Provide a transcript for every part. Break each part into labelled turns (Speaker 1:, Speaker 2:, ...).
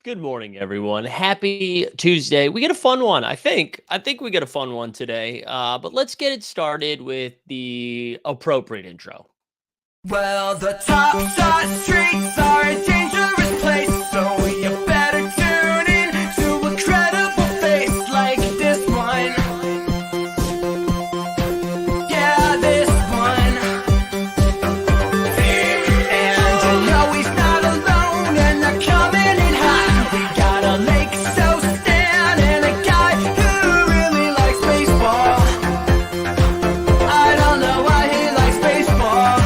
Speaker 1: Good morning, everyone. Happy Tuesday. We get a fun one. I think we get a fun one today. But let's get it started with the appropriate intro.
Speaker 2: Well, the top side streets are a dangerous place, so you better tune in to a credible face like this one. Yeah, this one. And you know he's not alone, and they're coming in hot. We got a Lake so Stan and a guy who really likes baseball. I don't know why he likes baseball.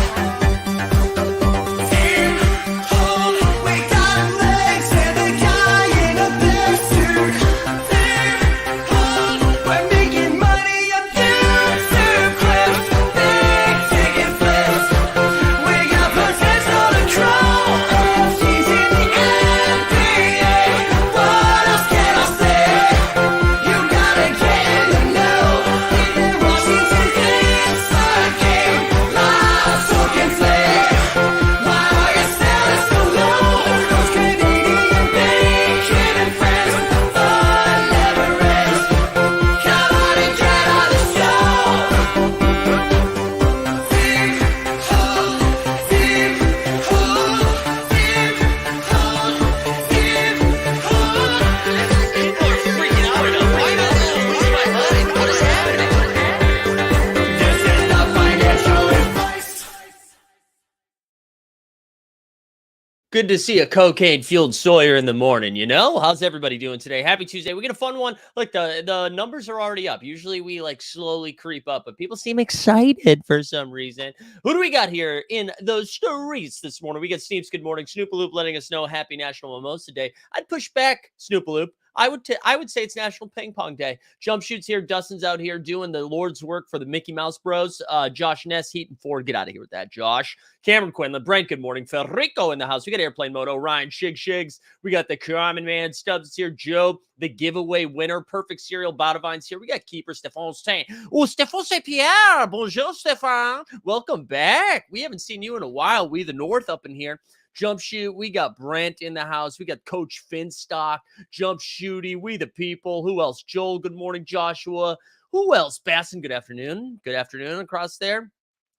Speaker 1: Good to see a cocaine-fueled Sawyer in the morning, you know? How's everybody doing today? Happy Tuesday. We get a fun one. Look, the numbers are already up. Usually we like slowly creep up, but people seem excited for some reason. Who do we got here in the streets this morning? We got Sneeps. Good morning. Snoopaloop letting us know happy National Mimosa Day. I'd push back, Snoopaloop. I would say it's National Ping Pong Day. Jump Shoots here. Dustin's out here doing the Lord's work for the Mickey Mouse Bros. Josh Ness, Heat and Ford. Get out of here with that, Josh. Cameron Quinlan, Brent, good morning. Federico in the house. We got Airplane Moto, Ryan, Shigs. We got the Common Man, Stubbs here. Joe, the giveaway winner. Perfect Cereal, Botavine's here. We got Keeper, Stephane Stein. Oh, Stephane St. Pierre. Bonjour, Stephane. Welcome back. We haven't seen you in a while. We the North up in here. Jump Shoot, we got Brent in the house. We got Coach Finstock, Jump Shooty, we the people. Who else? Joel, good morning. Joshua. Who else? Basson, good afternoon. Good afternoon across there.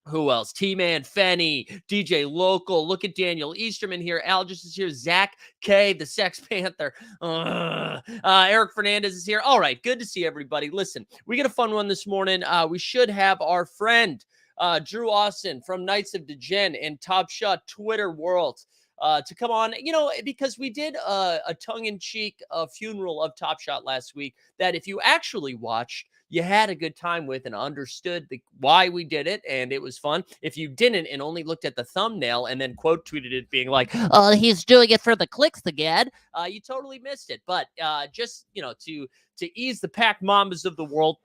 Speaker 1: Who else? T-Man, Fenny, DJ Local. Look at Daniel Easterman here. Algis is here. Zach K, the Sex Panther. Eric Fernandez is here. All right, good to see everybody. Listen, we get a fun one this morning. We should have our friend Drew Austin from Knights of Degen and Top Shot Twitter world to come on, because we did a tongue-in-cheek funeral of Top Shot last week that if you actually watched, you had a good time with and understood why we did it, and it was fun. If you didn't and only looked at the thumbnail and then quote tweeted it being like, "Oh, he's doing it for the clicks again," you totally missed it. But just to ease the pack mambas of the world,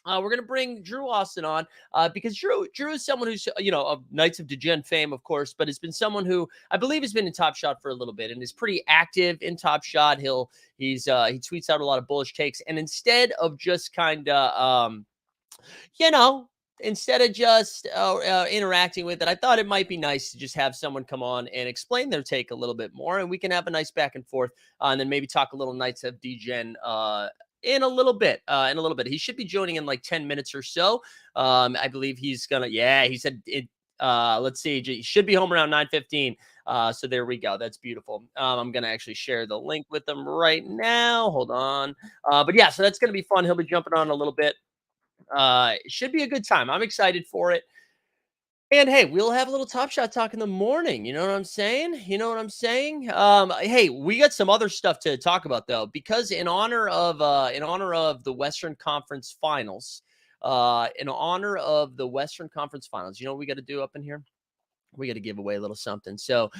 Speaker 1: we're going to bring Drew Austin on because Drew is someone who's, of Knights of Degen fame, of course, but has been someone who I believe has been in Top Shot for a little bit and is pretty active in Top Shot. He tweets out a lot of bullish takes. And instead of just kind of, instead of just interacting with it, I thought it might be nice to just have someone come on and explain their take a little bit more. And we can have a nice back and forth and then maybe talk a little Knights of Degen in a little bit. He should be joining in like 10 minutes or so. I believe he's gonna, he said it. Let's see, he should be home around 9:15. So there we go. That's beautiful. I'm gonna actually share the link with him right now. Hold on. But yeah, so that's gonna be fun. He'll be jumping on a little bit. It should be a good time. I'm excited for it. And hey, we'll have a little Top Shot talk in the morning. You know what I'm saying? Hey, we got some other stuff to talk about though, because in honor of the Western Conference Finals, you know what we got to do up in here? We got to give away a little something. So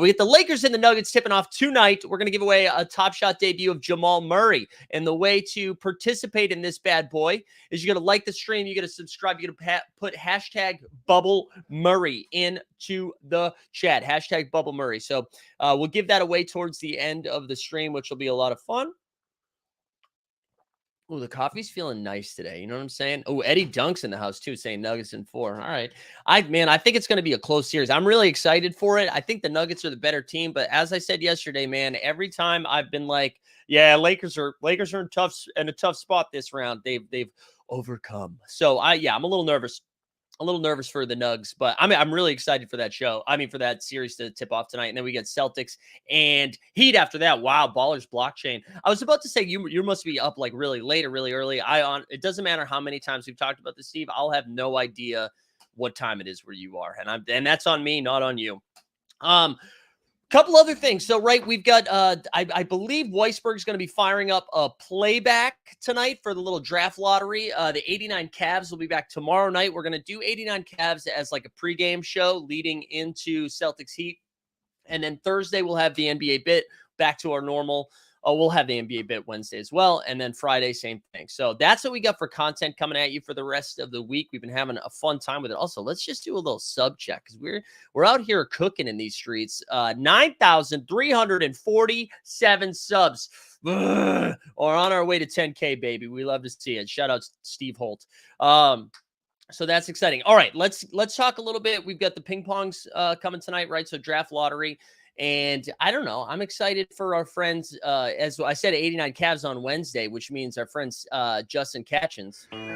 Speaker 1: we get the Lakers and the Nuggets tipping off tonight. We're going to give away a Top Shot debut of Jamal Murray. And the way to participate in this bad boy is you're going to like the stream. You're going to subscribe. You're going to put hashtag Bubble Murray into the chat. Hashtag Bubble Murray. So we'll give that away towards the end of the stream, which will be a lot of fun. Oh, the coffee's feeling nice today. You know what I'm saying? Oh, Eddie Dunk's in the house too, saying Nuggets in 4. All right. I think it's going to be a close series. I'm really excited for it. I think the Nuggets are the better team, but as I said yesterday, man, every time I've been like, yeah, Lakers are in a tough spot this round. They've overcome. So I'm a little nervous for the Nugs, but I'm really excited for that show. I mean, for that series to tip off tonight, and then we get Celtics and Heat after that. Wow, Ballers blockchain. I was about to say you must be up like really late or really early. It doesn't matter how many times we've talked about this, Steve. I'll have no idea what time it is where you are, and that's on me, not on you. Couple other things. So, right, we've got, I believe Weisberg's going to be firing up a playback tonight for the little draft lottery. The 89 Cavs will be back tomorrow night. We're going to do 89 Cavs as like a pregame show leading into Celtics Heat. And then Thursday, we'll have the NBA bit back to our normal. We'll have the NBA bit Wednesday as well. And then Friday, same thing. So that's what we got for content coming at you for the rest of the week. We've been having a fun time with it. Also, let's just do a little sub check because we're out here cooking in these streets. 9,347 subs. Ugh, or on our way to 10K, baby. We love to see it. Shout out to Steve Holt. So that's exciting. All right, let's talk a little bit. We've got the ping pongs coming tonight, right? So draft lottery. And I don't know. I'm excited for our friends. As I said, 89 Cavs on Wednesday, which means our friends Justin Catchins.
Speaker 2: Detroit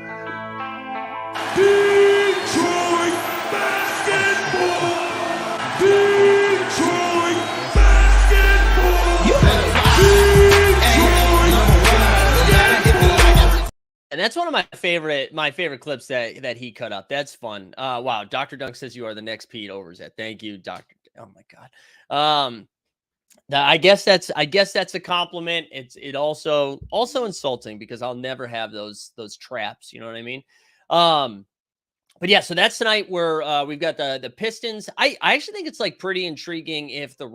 Speaker 2: basketball. Detroit basketball.
Speaker 1: And that's one of my favorite clips that he cut up. That's fun. Wow. Dr. Dunk says you are the next Pete Overzet. Thank you, Dr. Oh my God. I guess that's a compliment. It also insulting because I'll never have those traps. You know what I mean? But yeah, so that's tonight where we've got the Pistons. I actually think it's like pretty intriguing if the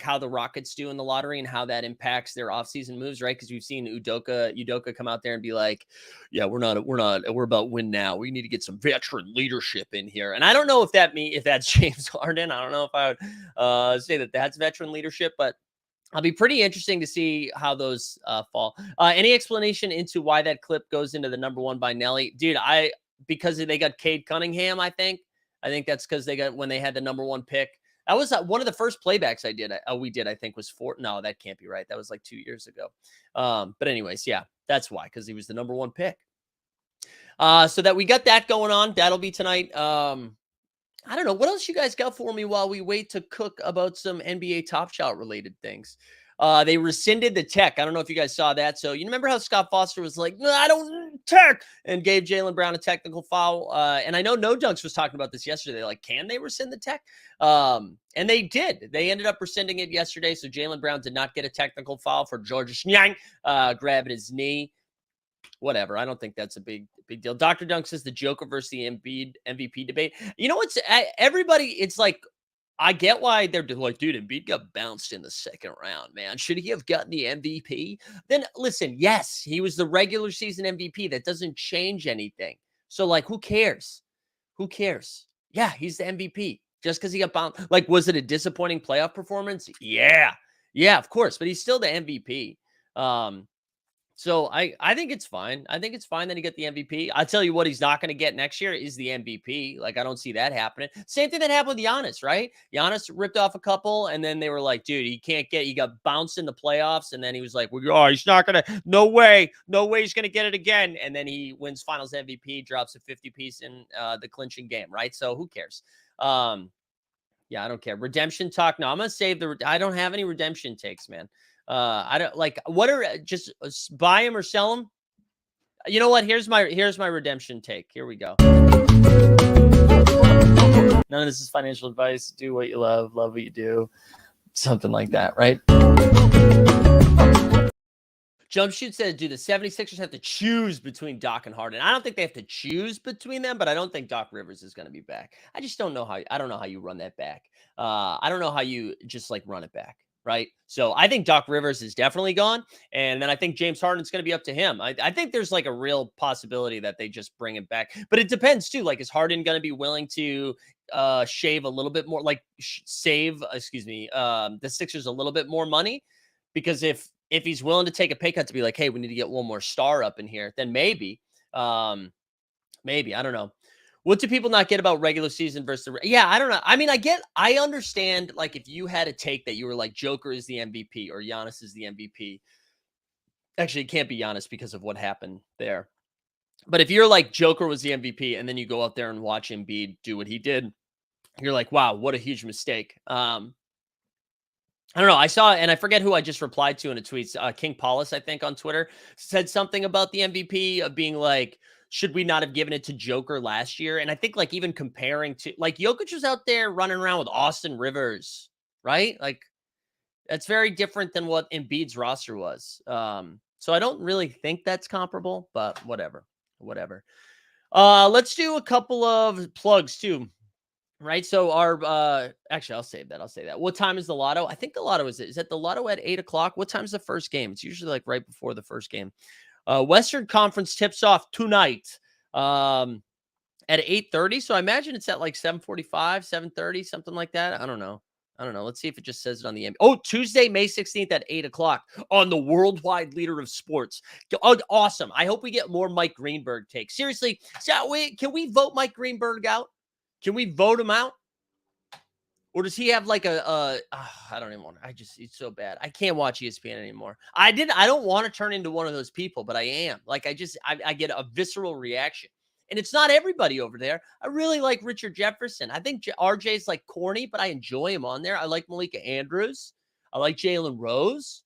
Speaker 1: how the Rockets do in the lottery and how that impacts their offseason moves, right? Because we've seen Udoka come out there and be like, yeah, we're about win now. We need to get some veteran leadership in here. And I don't know if that's James Harden. I don't know if I would say that that's veteran leadership, but I'll be pretty interesting to see how those fall. Any explanation into why that clip goes into the number 1 by Nelly? Dude, because they got Cade Cunningham, I think that's because they got when they had the number 1 pick. That was one of the first playbacks we did, I think was 4. No, that can't be right. That was like 2 years ago. But anyways, yeah, that's why, because he was the number 1 pick. So that we got that going on. That'll be tonight. I don't know. What else you guys got for me while we wait to cook about some NBA Top Shot related things? They rescinded the tech. I don't know if you guys saw that. So you remember how Scott Foster was like, no, I don't tech, and gave Jaylen Brown a technical foul. And I know No Dunks was talking about this yesterday. Like, can they rescind the tech? And they did. They ended up rescinding it yesterday. So Jaylen Brown did not get a technical foul for Georges Niang grabbing his knee. Whatever. I don't think that's a big deal. Dr. Dunk says the Joker versus the Embiid MVP debate. You know what's everybody? It's like, I get why they're like, dude, Embiid got bounced in the second round, man. Should he have gotten the MVP? Then listen, yes, he was the regular season MVP. That doesn't change anything. So like, who cares? Who cares? Yeah, he's the MVP. Just because he got bounced. Like, was it a disappointing playoff performance? Yeah, of course. But he's still the MVP. So I think it's fine. I think it's fine that he got the MVP. I tell you what, he's not going to get next year is the MVP. Like, I don't see that happening. Same thing that happened with Giannis, right? Giannis ripped off a couple, and then they were like, dude, he got bounced in the playoffs, and then he was like, well, he's not going to, no way he's going to get it again. And then he wins finals MVP, drops a 50-piece in the clinching game, right? So who cares? Yeah, I don't care. Redemption talk. No, I'm going to save I don't have any redemption takes, man. I don't like what are just buy them or sell them. You know what? Here's my redemption take. Here we go. None of this is financial advice. Do what you love what you do. Something like that, right? Jumpshoot said, do the 76ers have to choose between Doc and Harden? I don't think they have to choose between them, but I don't think Doc Rivers is going to be back. I just don't know how. I don't know how you run that back. I don't know how you just like run it back. Right. So I think Doc Rivers is definitely gone. And then I think James Harden's going to be up to him. I think there's like a real possibility that they just bring him back. But it depends, too. Like, is Harden going to be willing to shave a little bit more, like save, the Sixers a little bit more money? Because if if he's willing to take a pay cut to be like, hey, we need to get one more star up in here, then maybe. Maybe. I don't know. What do people not get about regular season versus yeah, I don't know. I mean, I understand like if you had a take that you were like Joker is the MVP or Giannis is the MVP. Actually, it can't be Giannis because of what happened there. But if you're like Joker was the MVP and then you go out there and watch Embiid do what he did, you're like, wow, what a huge mistake. I don't know. I saw, and I forget who I just replied to in a tweet. King Paulus, I think, on Twitter said something about the MVP of being like, should we not have given it to Joker last year? And I think, like, even comparing to, like, Jokic was out there running around with Austin Rivers, right? Like, that's very different than what Embiid's roster was. So I don't really think that's comparable, but whatever. Let's do a couple of plugs too. Right. So our actually I'll save that. I'll say that. What time is the lotto? I think the lotto is that the lotto at 8 o'clock? What time's the first game? It's usually like right before the first game. Western Conference tips off tonight at 8:30. So I imagine it's at like 7:45, 7:30, something like that. I don't know. Let's see if it just says it on the end. Oh, Tuesday, May 16th at 8 o'clock on the worldwide leader of sports. Oh, awesome. I hope we get more Mike Greenberg takes. Seriously, can we vote Mike Greenberg out? Can we vote him out? Or does he have like I don't even want to, it's so bad. I can't watch ESPN anymore. I don't want to turn into one of those people, but I am. Like, I get a visceral reaction. And it's not everybody over there. I really like Richard Jefferson. I think RJ's like corny, but I enjoy him on there. I like Malika Andrews. I like Jalen Rose.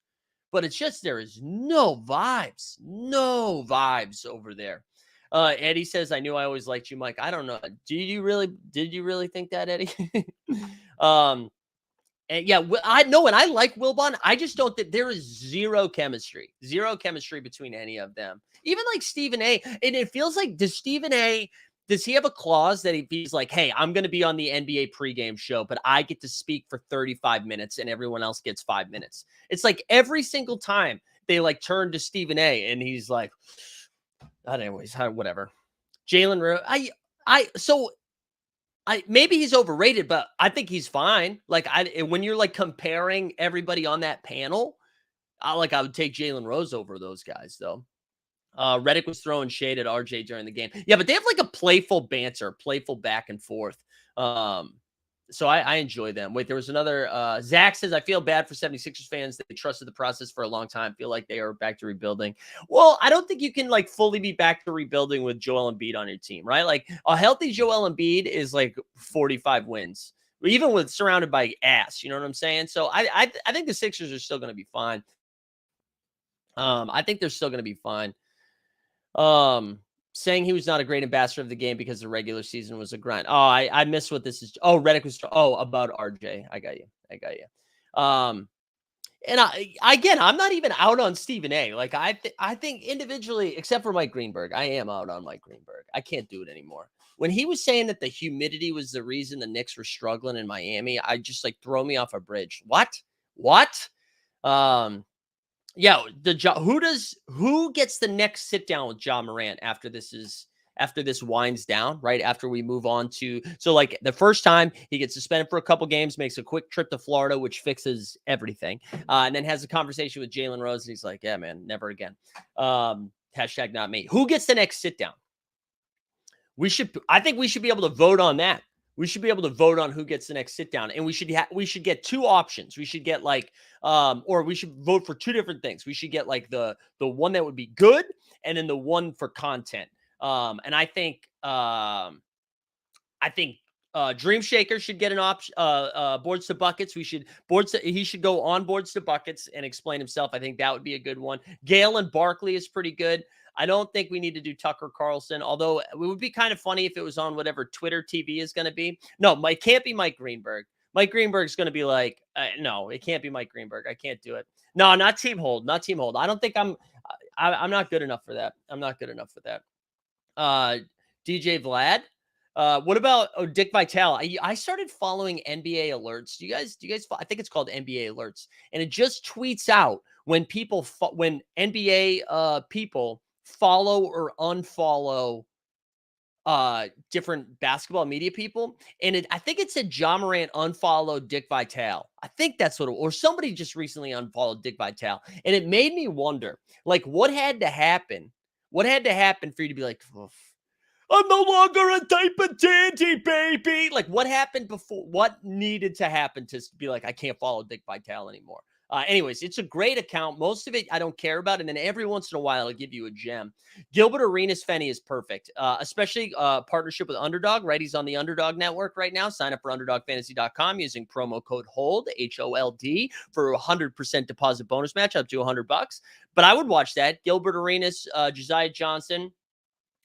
Speaker 1: But it's just there is no vibes over there. Eddie says, I knew I always liked you, Mike. I don't know. Did you really think that, Eddie? And yeah, I know, and I like Wilbon. I just don't think there is zero chemistry between any of them. Even like Stephen A. And it feels like, does he have a clause that if he's like, hey, I'm going to be on the NBA pregame show, but I get to speak for 35 minutes and everyone else gets 5 minutes. It's like every single time they like turn to Stephen A. and he's like, anyways, whatever. Jalen Rose, maybe he's overrated, but I think he's fine. Like when you're like comparing everybody on that panel, I would take Jalen Rose over those guys though. Reddick was throwing shade at RJ during the game. Yeah, but they have like a playful banter, playful back and forth. So I enjoy them. Wait, there was another. Zach says, I feel bad for 76ers fans. They trusted the process for a long time. Feel like they are back to rebuilding. Well, I don't think you can like fully be back to rebuilding with Joel Embiid on your team, right? Like a healthy Joel Embiid is like 45 wins, even with surrounded by ass. You know what I'm saying? So I think the Sixers are still going to be fine. I think they're still going to be fine. Saying he was not a great ambassador of the game because the regular season was a grind. Oh, I missed what this is. Oh, Reddick was about RJ. I got you. And I'm not even out on Stephen A. Like I think individually, except for Mike Greenberg, I am out on Mike Greenberg. I can't do it anymore. When he was saying that the humidity was the reason the Knicks were struggling in Miami, I just like throw me off a bridge. What? Yeah, who gets the next sit down with John Morant after this winds down, right? After we move on to, so like the first time he gets suspended for a couple games, makes a quick trip to Florida, which fixes everything. And then has a conversation with Jalen Rose. And he's like, yeah, man, never again. Hashtag not me. Who gets the next sit down? I think we should be able to vote on that. We should be able to vote on who gets the next sit down, and we should get two options. We should get like, or we should vote for two different things. We should get like the one that would be good, and then the one for content. And I think Dream Shaker should get an option. Boards to buckets. He should go on boards to buckets and explain himself. I think that would be a good one. Galen Barkley is pretty good. I don't think we need to do Tucker Carlson, although it would be kind of funny if it was on whatever Twitter TV is going to be. No, it can't be Mike Greenberg. Mike Greenberg's going to be like, no, it can't be Mike Greenberg. I can't do it. No, not Team Hold. I don't think I'm not good enough for that. I'm not good enough for that. DJ Vlad. What about Dick Vitale? I started following NBA alerts. Do you guys? I think it's called NBA alerts, and it just tweets out when when NBA people follow or unfollow different basketball media people, and I think it said John Morant unfollowed Dick Vitale. I think that's what or somebody just recently unfollowed Dick Vitale, and it made me wonder, like, what had to happen? What had to happen for you to be like, "Oof, I'm no longer a type of dandy, baby"? Like, what happened before? What needed to happen to be like, I can't follow Dick Vitale anymore? Anyways, it's a great account. Most of it I don't care about, and then every once in a while I'll give you a gem. Gilbert Arenas Fenny is perfect, especially partnership with Underdog, right? He's on the Underdog Network right now. Sign up for UnderdogFantasy.com using promo code HOLD, HOLD, for a 100% deposit bonus match up to $100. But I would watch that. Gilbert Arenas, Josiah Johnson,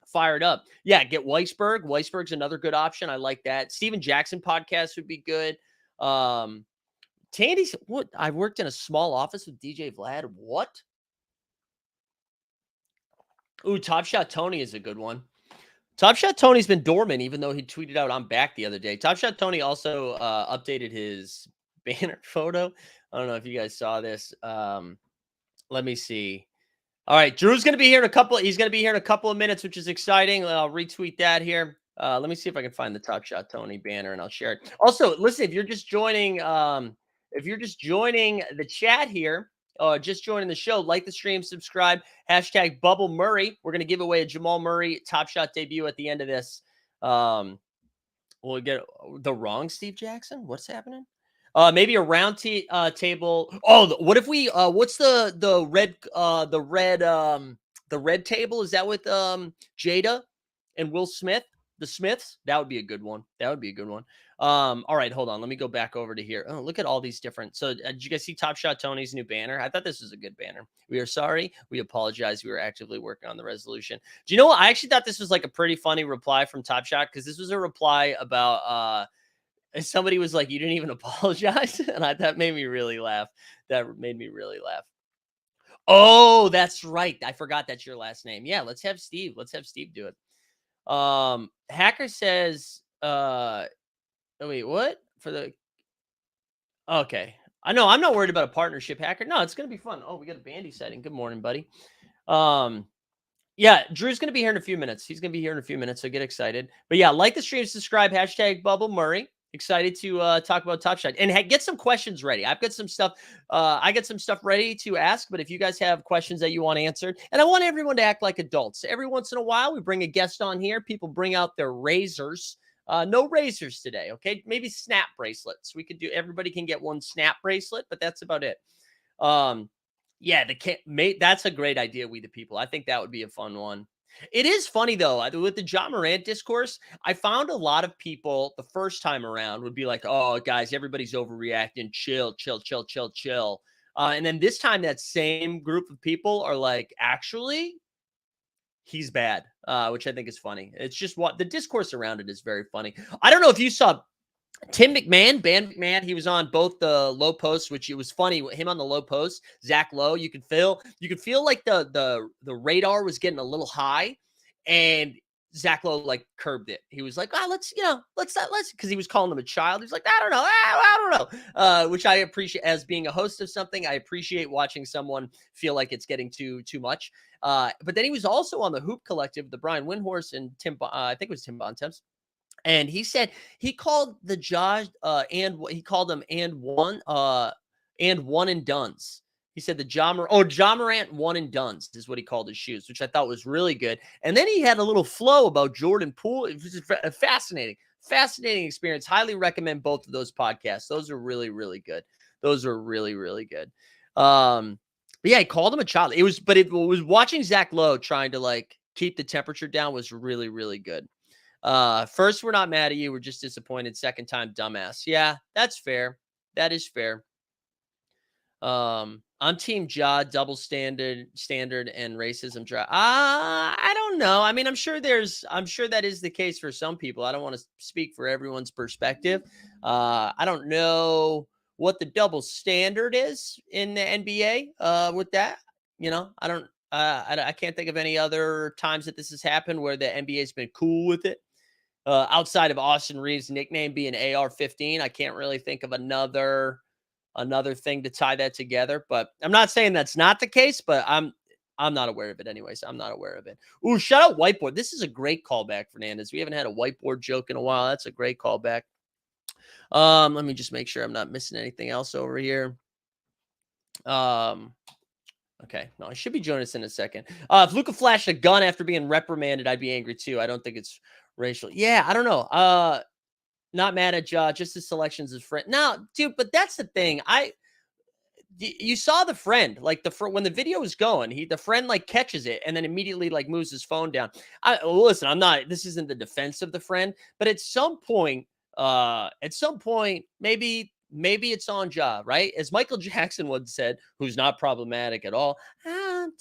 Speaker 1: fired up. Yeah, get Weisberg. Weisberg's another good option. I like that. Steven Jackson podcast would be good. Tandy's what? I worked in a small office with DJ Vlad. What? Ooh, Top Shot Tony is a good one. Top Shot Tony's been dormant, even though he tweeted out "I'm back" the other day. Top Shot Tony also updated his banner photo. I don't know if you guys saw this. Let me see. All right, Drew's going to be here in a couple. He's going to be here in a couple of minutes, which is exciting. I'll retweet that here. Let me see if I can find the Top Shot Tony banner and I'll share it. Also, listen, if you're just joining the chat here, just joining the show, like the stream, subscribe, hashtag Bubble Murray. We're going to give away a Jamal Murray Top Shot debut at the end of this. We'll get the wrong Steve Jackson. What's happening? Maybe a round table. Oh, what if we? What's the red table? Is that with Jada and Will Smith? The Smiths? That would be a good one. That would be a good one. All right, hold on. Let me go back over to here. Oh, look at all these different. So, did you guys see Top Shot Tony's new banner? I thought this was a good banner. We are sorry. We apologize. We were actively working on the resolution. Do you know what? I actually thought this was like a pretty funny reply from Top Shot, because this was a reply about somebody was like, "You didn't even apologize," and that made me really laugh. That made me really laugh. Oh, that's right. I forgot that's your last name. Yeah, let's have Steve. Let's have Steve do it. Hacker says, oh, wait, what? For the okay. I know I'm not worried about a partnership, Hacker. No, it's gonna be fun. Oh, we got a Bandy setting. Good morning, buddy. Yeah, Drew's gonna be here in a few minutes. He's gonna be here in a few minutes, so get excited. But yeah, like the stream, subscribe, hashtag Bubble Murray. Excited to talk about Top Shot and get some questions ready. I've got some stuff. I got some stuff ready to ask. But if you guys have questions that you want answered, and I want everyone to act like adults. Every once in a while, we bring a guest on here. People bring out their razors. No razors today. Okay, maybe snap bracelets. We could do. Everybody can get one snap bracelet, but that's about it. Yeah, that's a great idea. We the people. I think that would be a fun one. It is funny though, with the John Morant discourse, I found a lot of people the first time around would be like, "Oh, guys, everybody's overreacting. Chill, chill, chill, chill, chill." And then this time, that same group of people are like, "Actually, he's bad," which I think is funny. It's just what the discourse around it is very funny. I don't know if you saw Tim McMahon, Ben McMahon, he was on both the low posts, which it was funny. Him on the low post, Zach Lowe, you could feel like the radar was getting a little high, and Zach Lowe like curbed it. He was like, let's because he was calling him a child. He's like, I don't know, which I appreciate as being a host of something. I appreciate watching someone feel like it's getting too much. But then he was also on the Hoop Collective, the Brian Windhorst and Tim, I think it was Tim Bontemps. And he said he called the Josh and he called them and one and duns. He said the John Morant one and duns is what he called his shoes, which I thought was really good. And then he had a little flow about Jordan Poole. It was just a fascinating experience. Highly recommend both of those podcasts. Those are really, really good. Those are really, really good. But yeah, he called him a child. It was watching Zach Lowe trying to like keep the temperature down was really, really good. First, we're not mad at you. We're just disappointed. Second time, dumbass. Yeah, that's fair. That is fair. I'm team Ja, double standard and racism. I don't know. I mean, I'm sure that is the case for some people. I don't want to speak for everyone's perspective. I don't know what the double standard is in the NBA, with that. You know, I can't think of any other times that this has happened where the NBA has been cool with it. Outside of Austin Reeves' nickname being AR-15, I can't really think of another thing to tie that together. But I'm not saying that's not the case, but I'm not aware of it anyways. I'm not aware of it. Ooh, shout out whiteboard. This is a great callback, Fernandez. We haven't had a whiteboard joke in a while. That's a great callback. Let me just make sure I'm not missing anything else over here. Okay, no, I should be joining us in a second. If Luca flashed a gun after being reprimanded, I'd be angry too. I don't think it's racial. Yeah, I don't know. Not mad at Ja, just his selections as friend. No, dude, but that's the thing. You saw the friend, like when the video is going, the friend like catches it and then immediately like moves his phone down. Listen, I'm not, this isn't the defense of the friend, but at some point, maybe it's on Ja, right? As Michael Jackson once said, who's not problematic at all. I'm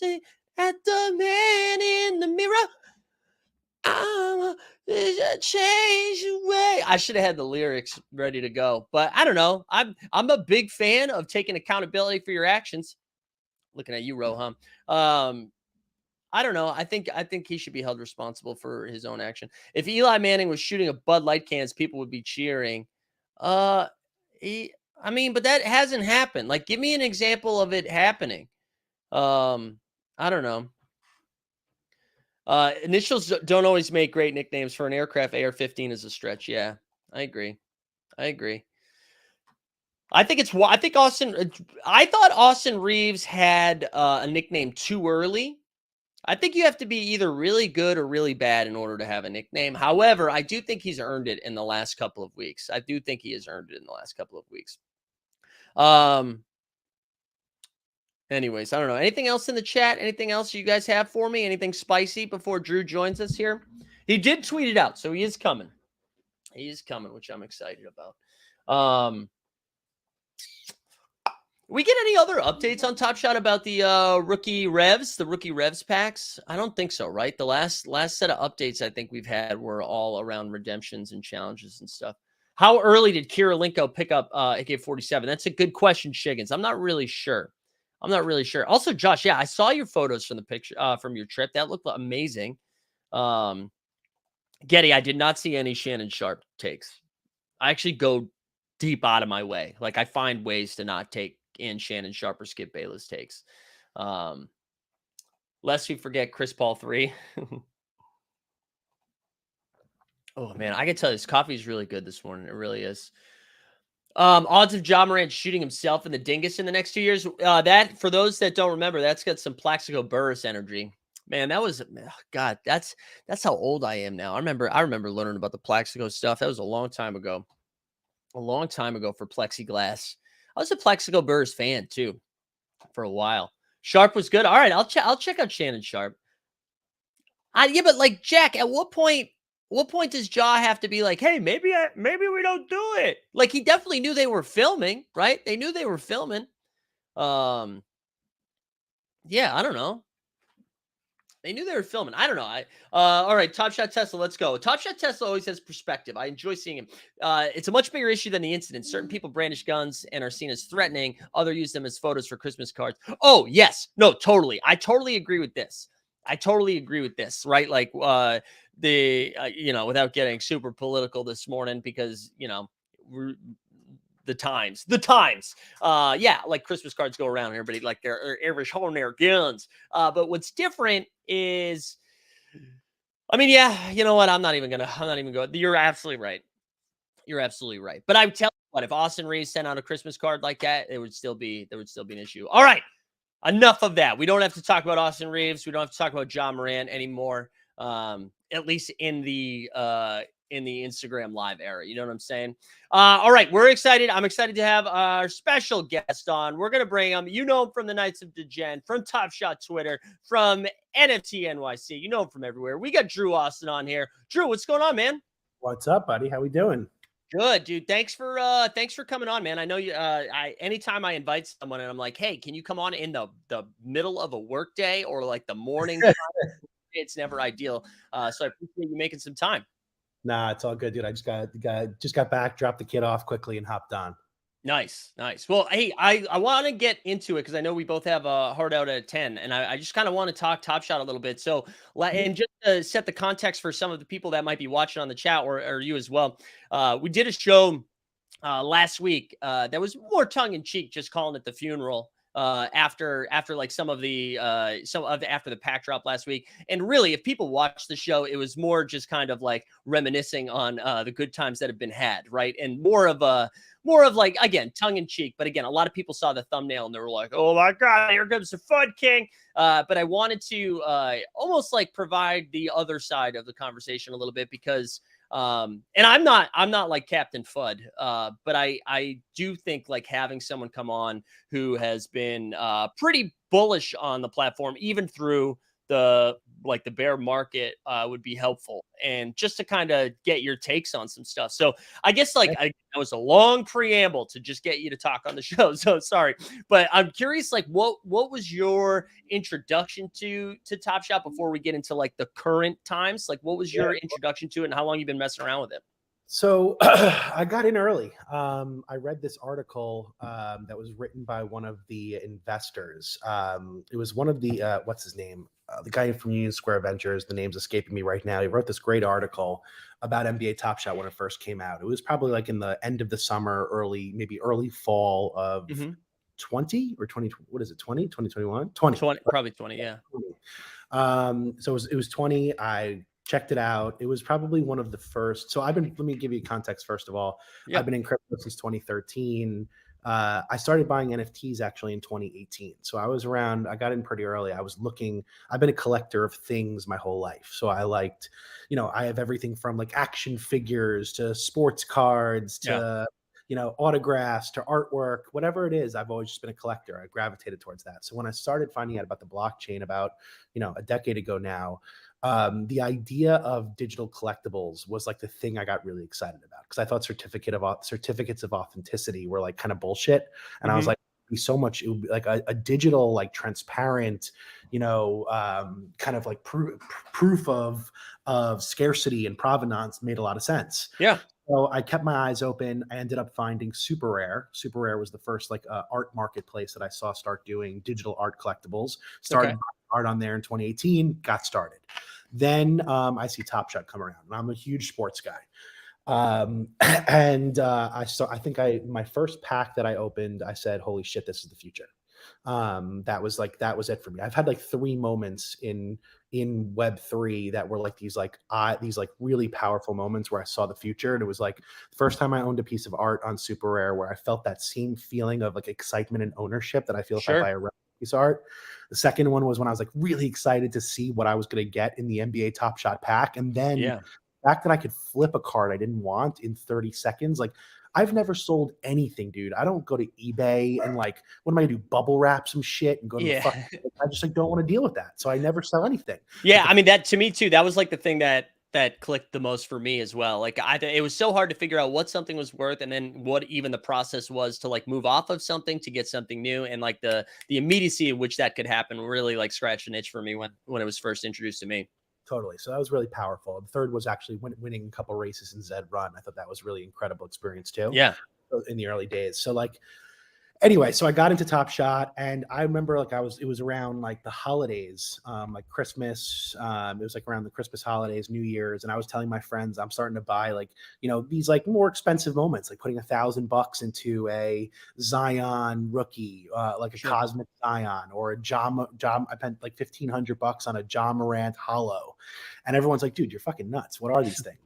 Speaker 1: at the man in the mirror. I'm a change away. I should have had the lyrics ready to go, but I don't know. I'm a big fan of taking accountability for your actions. Looking at you, Roham. I don't know. I think he should be held responsible for his own action. If Eli Manning was shooting a Bud Light cans, people would be cheering. Uh, I mean, but that hasn't happened. Like, give me an example of it happening. I don't know. Initials don't always make great nicknames. For an aircraft, AR-15 is a stretch. Yeah, I agree. I think Austin. I thought Austin Reeves had a nickname too early. I think you have to be either really good or really bad in order to have a nickname. However, I do think he's earned it in the last couple of weeks. Anyways, I don't know. Anything else in the chat? Anything else you guys have for me? Anything spicy before Drew joins us here? He did tweet it out, so he is coming. Which I'm excited about. We get any other updates on Top Shot about the rookie revs packs? I don't think so, right? The last set of updates I think we've had were all around redemptions and challenges and stuff. How early did Kirilenko pick up AK-47? That's a good question, Shiggins. I'm not really sure. Also, Josh, yeah, I saw your photos from the picture from your trip. That looked amazing. Getty, I did not see any Shannon Sharp takes. I actually go deep out of my way. Like, I find ways to not take in Shannon Sharp or Skip Bayless takes. Lest we forget Chris Paul 3. Oh man, I can tell you this coffee is really good this morning. It really is. Odds of Ja Morant shooting himself in the dingus in the next 2 years. That, for those that don't remember, that's got some Plaxico Burress energy. Man, that was God. That's how old I am now. I remember learning about the Plaxico stuff. That was a long time ago. For plexiglass. I was a Plaxico Burress fan too for a while. Sharp was good. All right, I'll check out Shannon Sharp. Yeah, but like Jack, at what point does Ja have to be like, hey, maybe we don't do it? Like, he definitely knew they were filming, right? They knew they were filming. Yeah, I don't know. They knew they were filming. I don't know. All right, Top Shot Tesla, let's go. Top Shot Tesla always has perspective. I enjoy seeing him. It's a much bigger issue than the incident. Certain people brandish guns and are seen as threatening. Others use them as photos for Christmas cards. Oh, yes. No, totally. I totally agree with this. Right? Like, without getting super political this morning, because, the times. Yeah, like Christmas cards go around and everybody like they're Irish holding their guns. But what's different is, I mean, yeah, you know what? I'm not even going. You're absolutely right. But I tell you what, if Austin Reeves sent out a Christmas card like that, there would still be an issue. All right. Enough of that. We don't have to talk about Austin Reeves. We don't have to talk about Ja Morant anymore. At least in the Instagram live era. You know what I'm saying? All right. We're excited. I'm excited to have our special guest on. We're going to bring him. You know him from the Knights of Degen, from Top Shot Twitter, from NFT NYC. You know him from everywhere. We got Drew Austin on here. Drew, what's going on, man?
Speaker 3: What's up, buddy? How we doing?
Speaker 1: Good, dude. Thanks for coming on, man. I know you. Anytime I invite someone and I'm like, hey, can you come on in the middle of a work day or like the morning time? It's never ideal. So I appreciate you making some time.
Speaker 3: Nah, it's all good, dude. I just got back, dropped the kid off quickly, and hopped on.
Speaker 1: Nice. Well, hey, I want to get into it because I know we both have a hard out at 10, and I just kind of want to talk Top Shot a little bit. So, and just to set the context for some of the people that might be watching on the chat or you as well, we did a show last week that was more tongue in cheek, just calling it the funeral after like after the pack drop last week. And really, if people watched the show, it was more just kind of like reminiscing on the good times that have been had, right? And more of like, again, tongue in cheek. But again, a lot of people saw the thumbnail and they were like, "Oh my god, here comes the Fud King." But I wanted to almost like provide the other side of the conversation a little bit, because and I'm not like Captain Fudd, but I do think like having someone come on who has been pretty bullish on the platform, even through the bear market, would be helpful, and just to kind of get your takes on some stuff. So I guess like that was a long preamble to just get you to talk on the show. So sorry, but I'm curious, like what was your introduction to Top Shot before we get into like the current times? Like what was your introduction to it, and how long you been messing around with it?
Speaker 3: So I got in early. I read this article that was written by one of the investors. It was one of the what's his name? The guy from Union Square Ventures. The name's escaping me right now. He wrote this great article about NBA Top Shot when it first came out. It was probably like in the end of the summer, maybe early fall of 20 or 20. What is it? 20? 2021? 20.
Speaker 1: Probably 20. Yeah.
Speaker 3: So it was 20. I checked it out. It was probably one of the first. So let me give you context first of all.
Speaker 1: Yeah.
Speaker 3: I've been in crypto since 2013. I started buying NFTs actually in 2018. So I got in pretty early. I've been a collector of things my whole life. So I liked, I have everything from like action figures to sports cards to, autographs to artwork, whatever it is. I've always just been a collector. I gravitated towards that. So when I started finding out about the blockchain about, a decade ago now, the idea of digital collectibles was like the thing I got really excited about, because I thought certificates of authenticity were like kind of bullshit. And I was like, it would be like a digital, like transparent, kind of like proof of scarcity and provenance made a lot of sense.
Speaker 1: Yeah.
Speaker 3: So I kept my eyes open. I ended up finding Super Rare. Super Rare was the first like art marketplace that I saw start doing digital art collectibles. Started buying art on there in 2018, got started. Then I see Top Shot come around, and I'm a huge sports guy. My first pack that I opened, I said, "Holy shit, this is the future." That was it for me. I've had like 3 moments in Web3 that were like these really powerful moments where I saw the future. And it was like the first time I owned a piece of art on Super Rare, where I felt that same feeling of like excitement and ownership that I feel if I buy a piece of art. The second one was when I was like really excited to see what I was going to get in the NBA Top Shot pack. And then the fact that I could flip a card I didn't want in 30 seconds, like I've never sold anything, dude. I don't go to eBay and like, what am I gonna do? Bubble wrap some shit and go to the I just like don't want to deal with that. So I never sell anything.
Speaker 1: Yeah. I mean, that to me too, that was like the thing that clicked the most for me as well. Like it was so hard to figure out what something was worth, and then what even the process was to like move off of something to get something new. And like the immediacy in which that could happen really like scratched an itch for me when it was first introduced to me.
Speaker 3: Totally. So that was really powerful. The third was actually winning a couple races in Zed Run. I thought that was really incredible experience too.
Speaker 1: Yeah.
Speaker 3: In the early days. So like, anyway, so I got into Top Shot, and I remember like it was around like the holidays, like Christmas. It was like around the Christmas holidays, New Year's. And I was telling my friends, I'm starting to buy like, these like more expensive moments, like putting $1,000 into a Zion rookie, like a cosmic Zion, or a I spent like $1,500 on a Ja Morant hollow. And everyone's like, dude, you're fucking nuts. What are these things?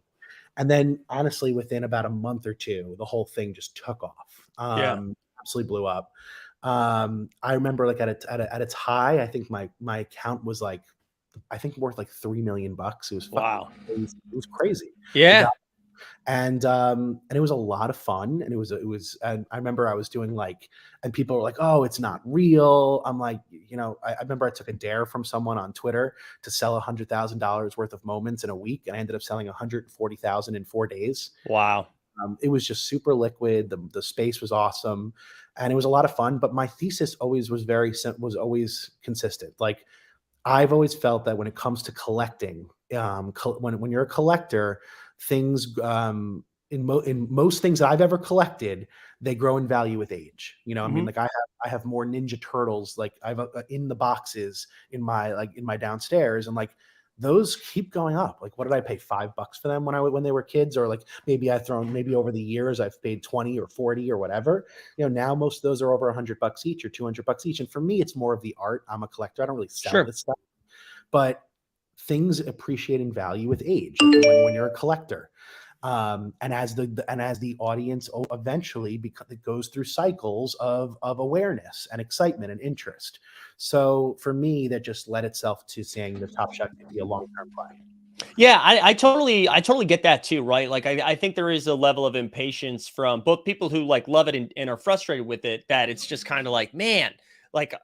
Speaker 3: And then honestly, within about a month or two, the whole thing just took off. Absolutely blew up. I remember like at its high, I think my account was like, I think worth like $3 million. It was crazy. It was crazy.
Speaker 1: Yeah.
Speaker 3: And it was a lot of fun. And and I remember I was doing like, and people were like, "Oh, it's not real." I'm like, I remember I took a dare from someone on Twitter to sell $100,000 worth of moments in a week. And I ended up selling 140,000 in 4 days.
Speaker 1: Wow.
Speaker 3: It was just super liquid. The space was awesome, and it was a lot of fun. But my thesis always was always consistent. Like I've always felt that when it comes to collecting, when you're a collector, things in most things that I've ever collected, they grow in value with age. I mean, like I have more Ninja Turtles, like I have in the boxes in my downstairs, and like those keep going up. Like, what did I pay, $5 for them when they were kids? Or like maybe over the years I've paid 20 or 40 or whatever. Now most of those are over $100 each or $200 each. And for me, it's more of the art. I'm a collector. I don't really sell
Speaker 1: Sure.
Speaker 3: this stuff, but things appreciate in value with age. Like when you're a collector. And as the audience eventually, because it goes through cycles of awareness and excitement and interest. So for me, that just led itself to saying the Top Shot could be a long-term play.
Speaker 1: Yeah, I totally get that too, right? Like I think there is a level of impatience from both people who like love it and are frustrated with it, that it's just kind of like, man, like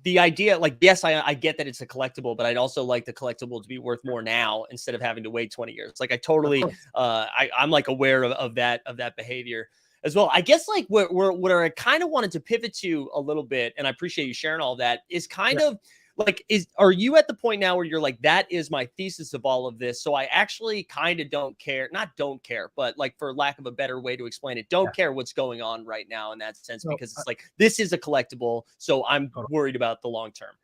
Speaker 1: the idea, like, yes, I get that it's a collectible, but I'd also like the collectible to be worth more now instead of having to wait 20 years. Like I
Speaker 3: Of
Speaker 1: totally
Speaker 3: course.
Speaker 1: I'm like aware of that behavior as well. I guess like where I kind of wanted to pivot to a little bit, and I appreciate you sharing all that, is kind
Speaker 3: Yeah.
Speaker 1: of like, are you at the point now where you're like, that is my thesis of all of this, so I actually kind of don't care, but like, for lack of a better way to explain it,
Speaker 3: Yeah.
Speaker 1: don't care what's going on right now in that sense,
Speaker 3: So
Speaker 1: because it's like, this is a collectible, so I'm
Speaker 3: totally.
Speaker 1: worried about the long term.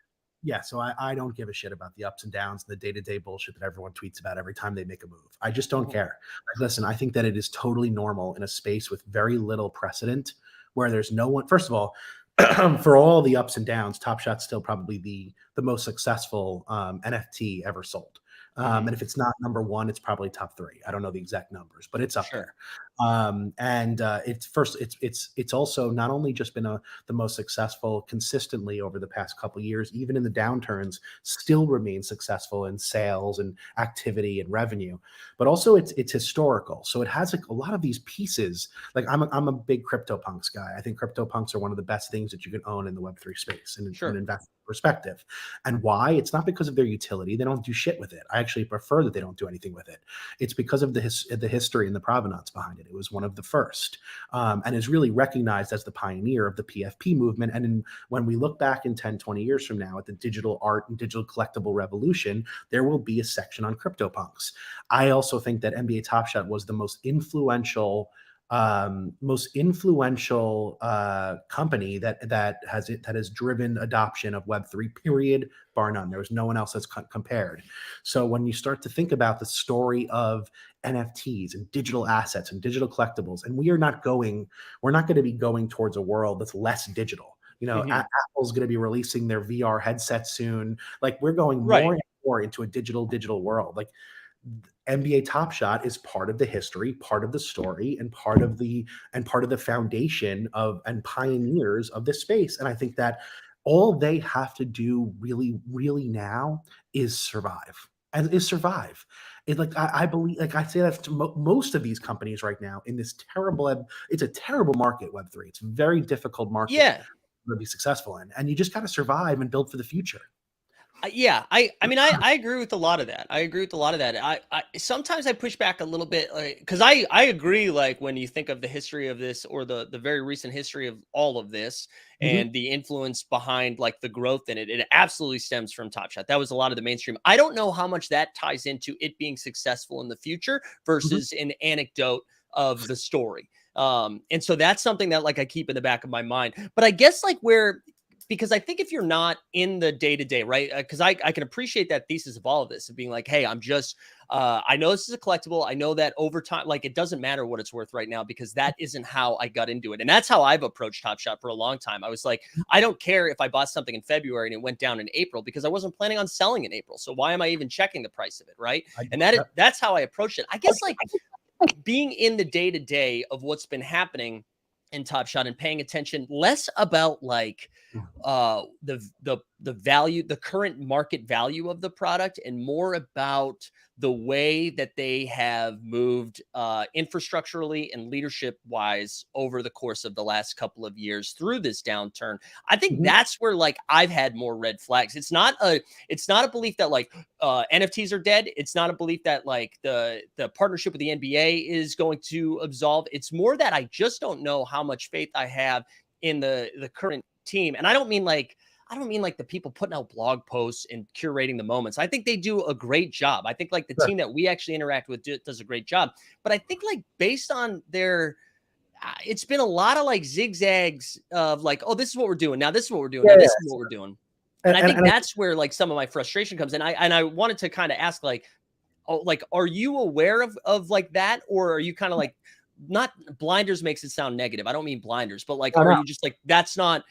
Speaker 3: Yeah, so I don't give a shit about the ups and downs and the day-to-day bullshit that everyone tweets about every time they make a move. I just don't
Speaker 1: Mhm.
Speaker 3: care. Like, listen, I think that it is totally normal in a space with very little precedent, where there's no one. First of all, for all the ups and downs, Top Shot's still probably the most successful NFT ever sold.
Speaker 1: Mhm.
Speaker 3: And if it's not number one, it's probably top three. I don't know the exact numbers, but it's up
Speaker 1: Sure.
Speaker 3: there. And it's also not only just been the most successful consistently over the past couple years, even in the downturns, still remains successful in sales and activity and revenue, but also it's historical. So it has like a lot of these pieces. Like I'm a big CryptoPunks guy. I think CryptoPunks are one of the best things that you can own in the Web3 space and from an
Speaker 1: Sure.
Speaker 3: investment perspective. And why? It's not because of their utility. They don't do shit with it. I actually prefer that they don't do anything with it. It's because of the history and the provenance behind it. It was one of the first, and is really recognized as the pioneer of the PFP movement. And when we look back in 10, 20 years from now at the digital art and digital collectible revolution, there will be a section on CryptoPunks. I also think that NBA Top Shot was the most influential company that has driven adoption of Web3. Period, bar none. There was no one else that's compared. So when you start to think about the story of NFTs and digital assets and digital collectibles, and we're not going to be going towards a world that's less digital.
Speaker 1: Mhm.
Speaker 3: Apple's going to be releasing their VR headset soon. Like, we're going more
Speaker 1: Right.
Speaker 3: and more into a digital world. Like, NBA Top Shot is part of the history, part of the story, and part of the foundation of and pioneers of this space. And I think that all they have to do really, really now is survive. And is survive. I believe, like I say that to most of these companies right now in this it's a terrible market, Web3. It's a very difficult market
Speaker 1: Yeah.
Speaker 3: to be successful in. And you just got to survive and build for the future.
Speaker 1: Yeah, I mean, I agree with a lot of that. I agree with a lot of that. I sometimes I push back a little bit, like, because I agree. Like, when you think of the history of this, or the very recent history of all of this,
Speaker 3: Mhm.
Speaker 1: and the influence behind like the growth in it, it absolutely stems from Top Shot. That was a lot of the mainstream. I don't know how much that ties into it being successful in the future
Speaker 3: Mhm.
Speaker 1: versus an anecdote of the story. And so that's something that like I keep in the back of my mind. But I guess like where, because I think if you're not in the day to day, right? Because I can appreciate that thesis of all of this, of being like, hey, I know this is a collectible. I know that over time, like, it doesn't matter what it's worth right now, because that isn't how I got into it. And that's how I've approached Top Shot for a long time. I was like, I don't care if I bought something in February and it went down in April, because I wasn't planning on selling in April. So why am I even checking the price of it? Right.
Speaker 3: I,
Speaker 1: And
Speaker 3: yep.
Speaker 1: that's how I approached it. I guess like being in the day to day of what's been happening in Top Shot, and paying attention less about like the value, the current market value of the product, and more about the way that they have moved infrastructurally and leadership wise over the course of the last couple of years through this downturn. I think
Speaker 3: Mhm.
Speaker 1: that's where like I've had more red flags. It's not a belief that like NFTs are dead. It's not a belief that like the partnership with the NBA is going to absolve. It's more that I just don't know how much faith I have in the current team. And I don't mean like the people putting out blog posts and curating the moments. I think they do a great job. I think like the
Speaker 3: Sure.
Speaker 1: team that we actually interact with does a great job. But I think like based on their it's been a lot of like zigzags of like, oh, this is what we're doing now. This is what we're doing
Speaker 3: Yeah,
Speaker 1: now.
Speaker 3: yeah.
Speaker 1: This is what we're doing. And I think
Speaker 3: And
Speaker 1: that's where like some of my frustration comes. And I wanted to kind of ask like, oh, like, are you aware of like that, or are you kind of like not blinders makes it sound negative. I don't mean blinders, but like,
Speaker 3: no,
Speaker 1: are
Speaker 3: no,
Speaker 1: you just like that's not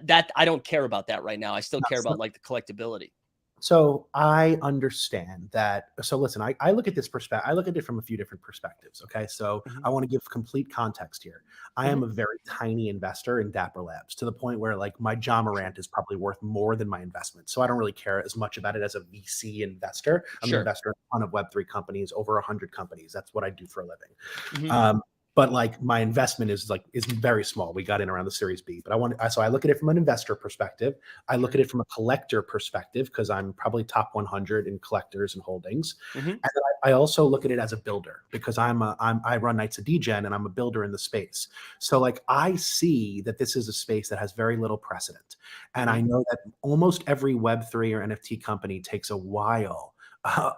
Speaker 1: that I don't care about that right now. I still care
Speaker 3: no.
Speaker 1: about like the collectability.
Speaker 3: So I understand that. So listen, I look at this perspective. I look at it from a few different perspectives. Okay. So
Speaker 1: Mhm,
Speaker 3: I want to give complete context here. I
Speaker 1: mhm,
Speaker 3: am a very tiny investor in Dapper Labs to the point where like my John Morant is probably worth more than my investment. So I don't really care as much about it as a VC investor. I'm an
Speaker 1: sure.
Speaker 3: investor in a ton of Web3 companies, over 100 companies. That's what I do for a living.
Speaker 1: Mhm,
Speaker 3: Um, but like my investment is very small. We got in around the Series B, but so I look at it from an investor perspective. I look
Speaker 1: sure.
Speaker 3: at it from a collector perspective because I'm probably top 100 in collectors and holdings.
Speaker 1: Mhm,
Speaker 3: And then I also look at it as a builder because I run Nights of DGen and I'm a builder in the space. So like I see that this is a space that has very little precedent, and
Speaker 1: mhm,
Speaker 3: I know that almost every Web3 or NFT company takes a while.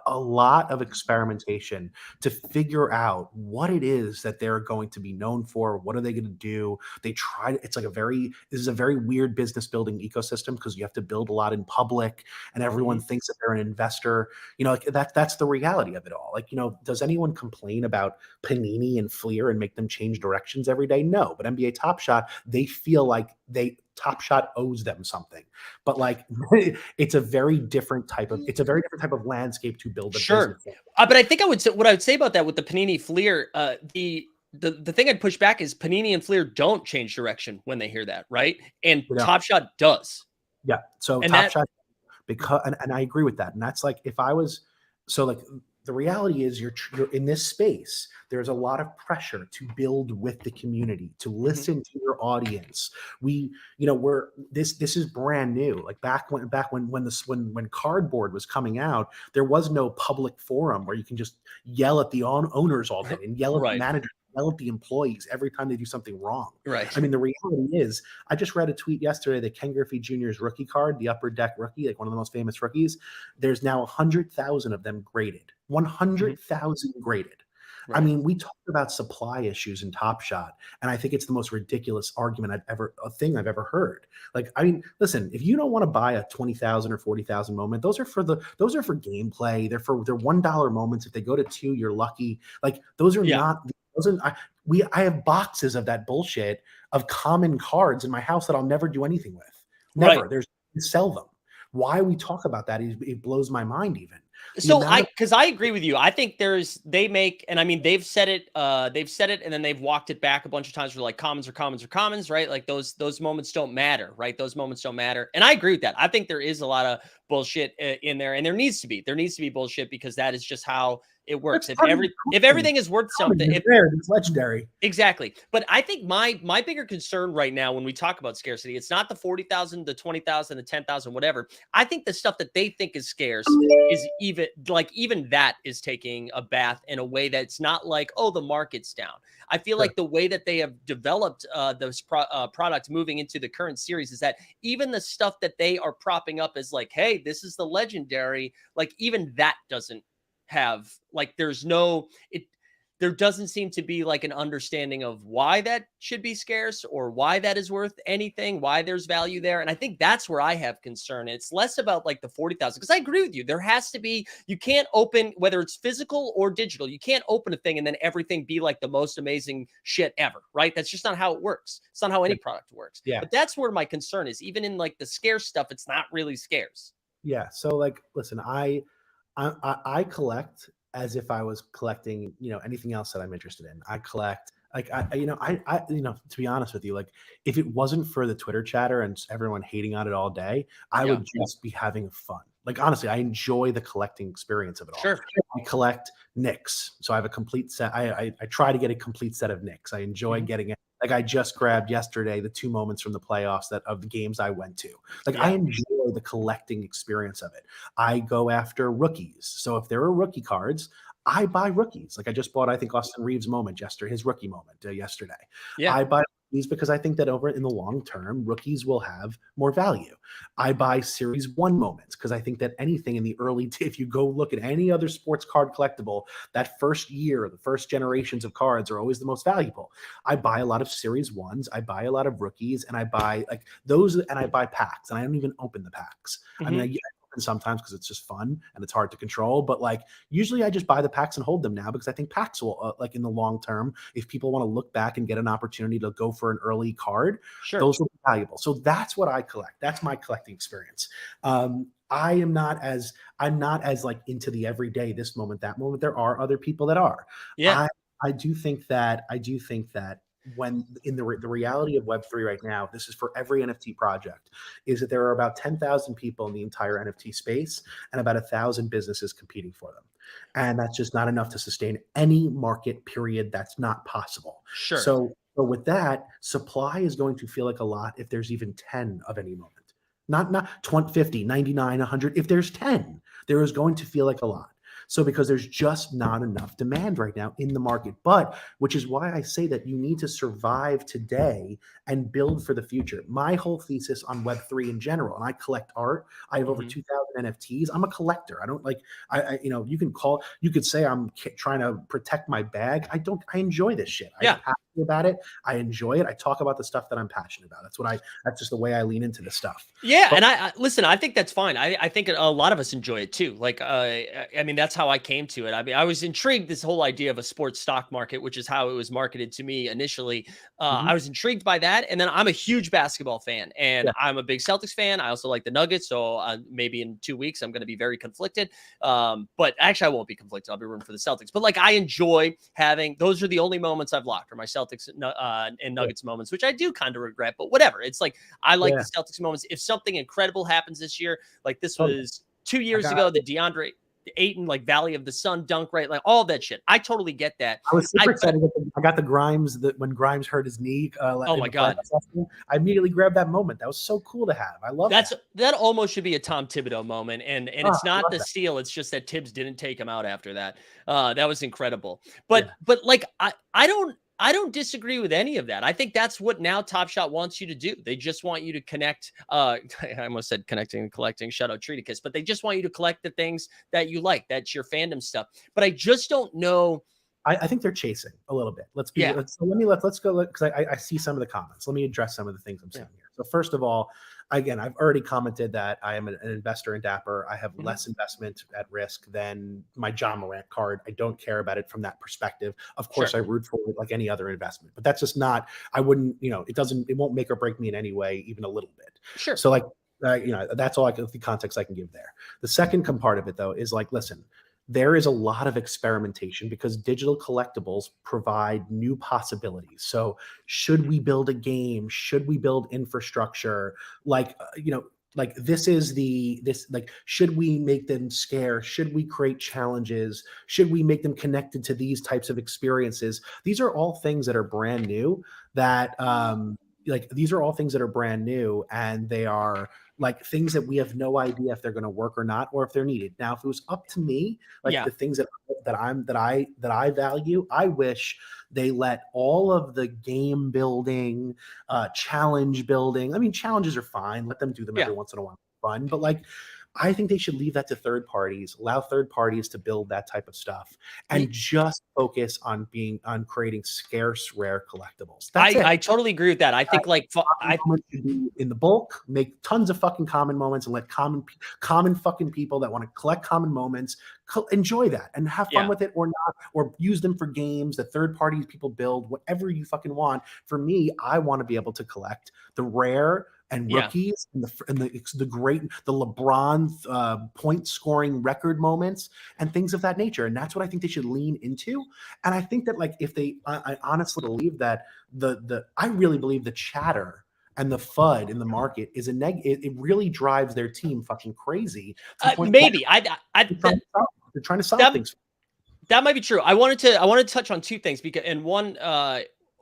Speaker 3: A lot of experimentation to figure out what it is that they're going to be known for. What are they going to do? It's like this is a very weird business building ecosystem because you have to build a lot in public and everyone
Speaker 1: mhm.
Speaker 3: thinks that they're an investor. Like that's the reality of it all. Like, does anyone complain about Panini and Fleer and make them change directions every day? No, but NBA Top Shot, they feel like Top Shot owes them something. But like it's a very different type of landscape to build a
Speaker 1: Sure.
Speaker 3: business in.
Speaker 1: But I think I would say what I would say about that with the Panini Fleer, the thing I'd push back is Panini and Fleer don't change direction when they hear that, right? And
Speaker 3: You know,
Speaker 1: Top Shot does.
Speaker 3: yeah. So
Speaker 1: And
Speaker 3: Top
Speaker 1: that
Speaker 3: Shot, because and I agree with that. And that's like if I was so like the reality is you're in this space. There's a lot of pressure to build with the community, to
Speaker 1: mhm,
Speaker 3: listen to your audience. We're this is brand new. Like when cardboard was coming out, there was no public forum where you can just yell at the owners all day and yell at the
Speaker 1: right,
Speaker 3: managers, yell at the employees every time they do something wrong. I
Speaker 1: right.
Speaker 3: mean, the reality is, I just read a tweet yesterday that Ken Griffey Jr.'s rookie card, the upper deck rookie, like one of the most famous rookies, there's now 100,000 of them graded.
Speaker 1: Mhm,
Speaker 3: 100,000 graded. I
Speaker 1: right.
Speaker 3: mean, we talk about supply issues in Top Shot, and I think it's the most ridiculous a thing I've ever heard. Like, I mean, listen, if you don't want to buy a 20,000 or 40,000 moment, those are for gameplay. They're $1 moments. If they go to two, you're lucky. Like, those are
Speaker 1: Yeah,
Speaker 3: not. Those are. I have boxes of that bullshit of common cards in my house that I'll never do anything with.
Speaker 1: right.
Speaker 3: Never. Sell them. Why we talk about that is it blows my mind even. The
Speaker 1: So
Speaker 3: amount of
Speaker 1: because I agree with you. I think they make, and I mean they've said it and then they've walked it back a bunch of times for like commons or commons or commons, right? Like those moments don't matter, right? Those moments don't matter. And I agree with that. I think there is a lot of bullshit in there, and there needs to be. There needs to be bullshit because that is just how it
Speaker 3: That's
Speaker 1: works.
Speaker 3: part of the
Speaker 1: If
Speaker 3: coin.
Speaker 1: everything is worth
Speaker 3: Common
Speaker 1: something,
Speaker 3: is
Speaker 1: if
Speaker 3: rare, it's legendary.
Speaker 1: exactly. But I think my bigger concern right now when we talk about scarcity, it's not the 40,000, the 20,000, the 10,000, whatever. I think the stuff that they think is scarce is even that is taking a bath in a way that's not like, oh, the market's down. I feel
Speaker 3: Sure.
Speaker 1: like the way that they have developed product moving into the current series is that even the stuff that they are propping up as like, hey, this is the legendary, like even that doesn't have like there's no it there doesn't seem to be like an understanding of why that should be scarce or why that is worth anything, why there's value there. And I think that's where I have concern. It's less about like the 40,000 because I agree with you. There has to be, you can't open, whether it's physical or digital, you can't open a thing and then everything be like the most amazing shit ever, right? That's just not how it works. It's not how any product works.
Speaker 3: Yeah.
Speaker 1: But that's where my concern is. Even in like the scarce stuff, it's not really scarce.
Speaker 3: Yeah. So like, listen, I collect as if I was collecting, anything else that I'm interested in. I collect like to be honest with you, like if it wasn't for the Twitter chatter and everyone hating on it all day, I
Speaker 1: Yeah,
Speaker 3: would just be having fun. Like honestly, I enjoy the collecting experience of it all.
Speaker 1: sure.
Speaker 3: I collect Knicks, so I have a complete set. I try to get a complete set of Knicks. I enjoy
Speaker 1: Mhm.
Speaker 3: getting it. Like I just grabbed yesterday the two moments from the playoffs that of the games I went to. Like I
Speaker 1: Yeah.
Speaker 3: enjoy the collecting experience of it. I go after rookies. So if there are rookie cards, I buy rookies. Like I just bought, I think Austin Reeves moment yesterday, his rookie moment yesterday.
Speaker 1: Yeah.
Speaker 3: I buy rookies because I think that over in the long term, rookies will have more value. I buy Series 1 moments because I think that anything in the early, if you go look at any other sports card collectible, that first year, the first generations of cards are always the most valuable. I buy a lot of Series 1s, I buy a lot of rookies, and I buy like those, and I buy packs, and I don't even open the packs. I mean, I open sometimes because it's just fun and it's hard to control, but like usually I just buy the packs and hold them now because I think packs will, like in the long term, if people want to look back and get an opportunity to go for an early card,
Speaker 1: Sure.
Speaker 3: those will be valuable. So that's what I collect. That's my collecting experience. I'm not as like into the everyday, this moment, that moment. There are other people that are.
Speaker 1: Yeah.
Speaker 3: I do think that when in the reality of Web3 right now, this is for every NFT project, is that there are about 10,000 people in the entire NFT space and about 1,000 businesses competing for them. And that's just not enough to sustain any market, period. That's not possible.
Speaker 1: Sure.
Speaker 3: So with that, supply is going to feel like a lot if there's even 10 of any moment. Not 20, 50, 99, 100. If there's 10, there is going to feel like a lot. So because there's just not enough demand right now in the market, but which is why I say that you need to survive today and build for the future. My whole thesis on Web3 in general, and I collect art. I have over 2,000 NFTs. I'm a collector. I don't like, you could say I'm trying to protect my bag. I enjoy this shit.
Speaker 1: Yeah.
Speaker 3: I'm passionate about it. I enjoy it. I talk about the stuff that I'm passionate about. That's just the way I lean into this stuff.
Speaker 1: Yeah, and I listen, I think that's fine. I think a lot of us enjoy it too. Like, I mean, that's how I came to it. I mean, I was intrigued this whole idea of a sports stock market, which is how it was marketed to me initially. I was intrigued by that, and then I'm a huge basketball fan, and I'm a big Celtics fan. I also like the Nuggets, so maybe in 2 weeks I'm going to be very conflicted. But actually, I won't be conflicted. I'll be rooting for the Celtics. But like, I enjoy having those are the only moments I've locked, are my Celtics and Nuggets moments, which I do kind of regret. But whatever. It's like I like the Celtics moments. If something incredible happens this year, like this was 2 years ago, the DeAndre Ayton, like Valley of the Sun dunk, right? Like all that shit. I totally get that.
Speaker 3: I was super excited. I got the Grimes, that when Grimes hurt his knee.
Speaker 1: Oh my God.
Speaker 3: I immediately grabbed that moment. That was so cool to have. I love
Speaker 1: that almost should be a Tom Thibodeau moment. And it's not the steal. It's just that Tibbs didn't take him out after that. That was incredible. But like, I don't disagree with any of that. I think that's what now Top Shot wants you to do. They just want you to connect. I almost said connecting and collecting. Shout out Treaticus. But they just want you to collect the things that you like. That's your fandom stuff. But I just don't know.
Speaker 3: I think they're chasing a little bit. Let's go. Because I see some of the comments. Let me address some of the things I'm saying here. So first of all, again, I've already commented that I am an investor in Dapper. I have less investment at risk than my John Morant card. I don't care about it from that perspective. Of course, I root for it like any other investment, but that's just not. I wouldn't. It won't make or break me in any way, even a little bit.
Speaker 1: Sure.
Speaker 3: So like, that's all the context I can give there. The second part of it though is like, listen. There is a lot of experimentation because digital collectibles provide new possibilities. So should we build a game? Should we build infrastructure? Like, should we make them scarce? Should we create challenges? Should we make them connected to these types of experiences? These are all things that are brand new and they are like things that we have no idea if they're going to work or not, or if they're needed. Now, if it was up to me, the things that I value, I wish they let all of the game building, challenge building. I mean, challenges are fine. Let them do them every once in a while. Fun, but like, I think they should leave that to third parties, allow third parties to build that type of stuff, and just focus on creating scarce, rare collectibles.
Speaker 1: I totally agree with that. I think
Speaker 3: should be in the bulk, make tons of fucking common moments, and let common fucking people that want to collect common moments enjoy that and have fun with it, or not, or use them for games that third parties people build, whatever you fucking want. For me, I want to be able to collect the rare and rookies and the great, the LeBron point scoring record moments and things of that nature. And that's what I think they should lean into. And I think that like, if I honestly believe that I really believe the chatter and the FUD in the market is it really drives their team fucking crazy.
Speaker 1: Maybe
Speaker 3: they're trying to solve things.
Speaker 1: That might be true. I wanted to touch on two things and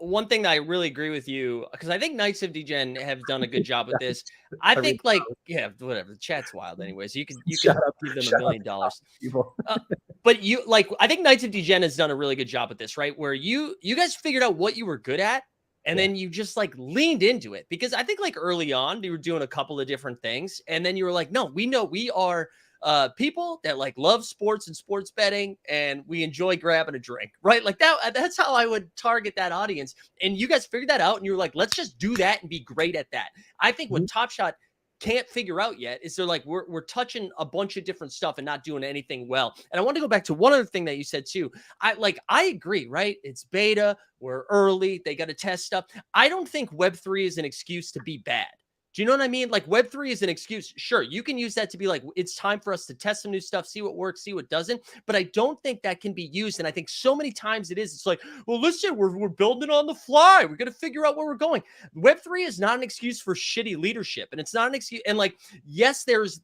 Speaker 1: one thing that I really agree with you, because I think Knights of Degen have done a good job with this. I think whatever. The chat's wild anyway, so you can give them $1 million. But I think Knights of Degen has done a really good job with this, right? Where you guys figured out what you were good at, And then you just like leaned into it, because I think like early on you were doing a couple of different things, and then you were like, no, we know we are people that like love sports and sports betting, and we enjoy grabbing a drink, right? Like that's how I would target that audience. And you guys figured that out, and you were like, let's just do that and be great at that. I think what Top Shot can't figure out yet is they're like, we're touching a bunch of different stuff and not doing anything well. And I want to go back to one other thing that you said too. I agree, right? It's beta, we're early, they got to test stuff. I don't think Web3 is an excuse to be bad. Do you know what I mean? Like Web3 is an excuse. Sure, you can use that to be like, it's time for us to test some new stuff, see what works, see what doesn't. But I don't think that can be used. And I think so many times it is. It's like, well, listen, we're building on the fly. We're going to figure out where we're going. Web3 is not an excuse for shitty leadership. And it's not an excuse. And like, yes, there's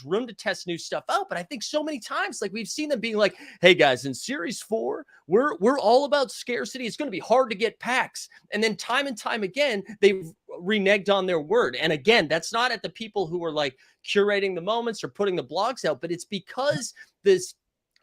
Speaker 1: room to test new stuff out. But I think so many times, like we've seen them being like, hey guys, in series 4, we're all about scarcity. It's going to be hard to get packs. And then time and time again, they've reneged on their word. And again, that's not at the people who are like curating the moments or putting the blogs out, but it's because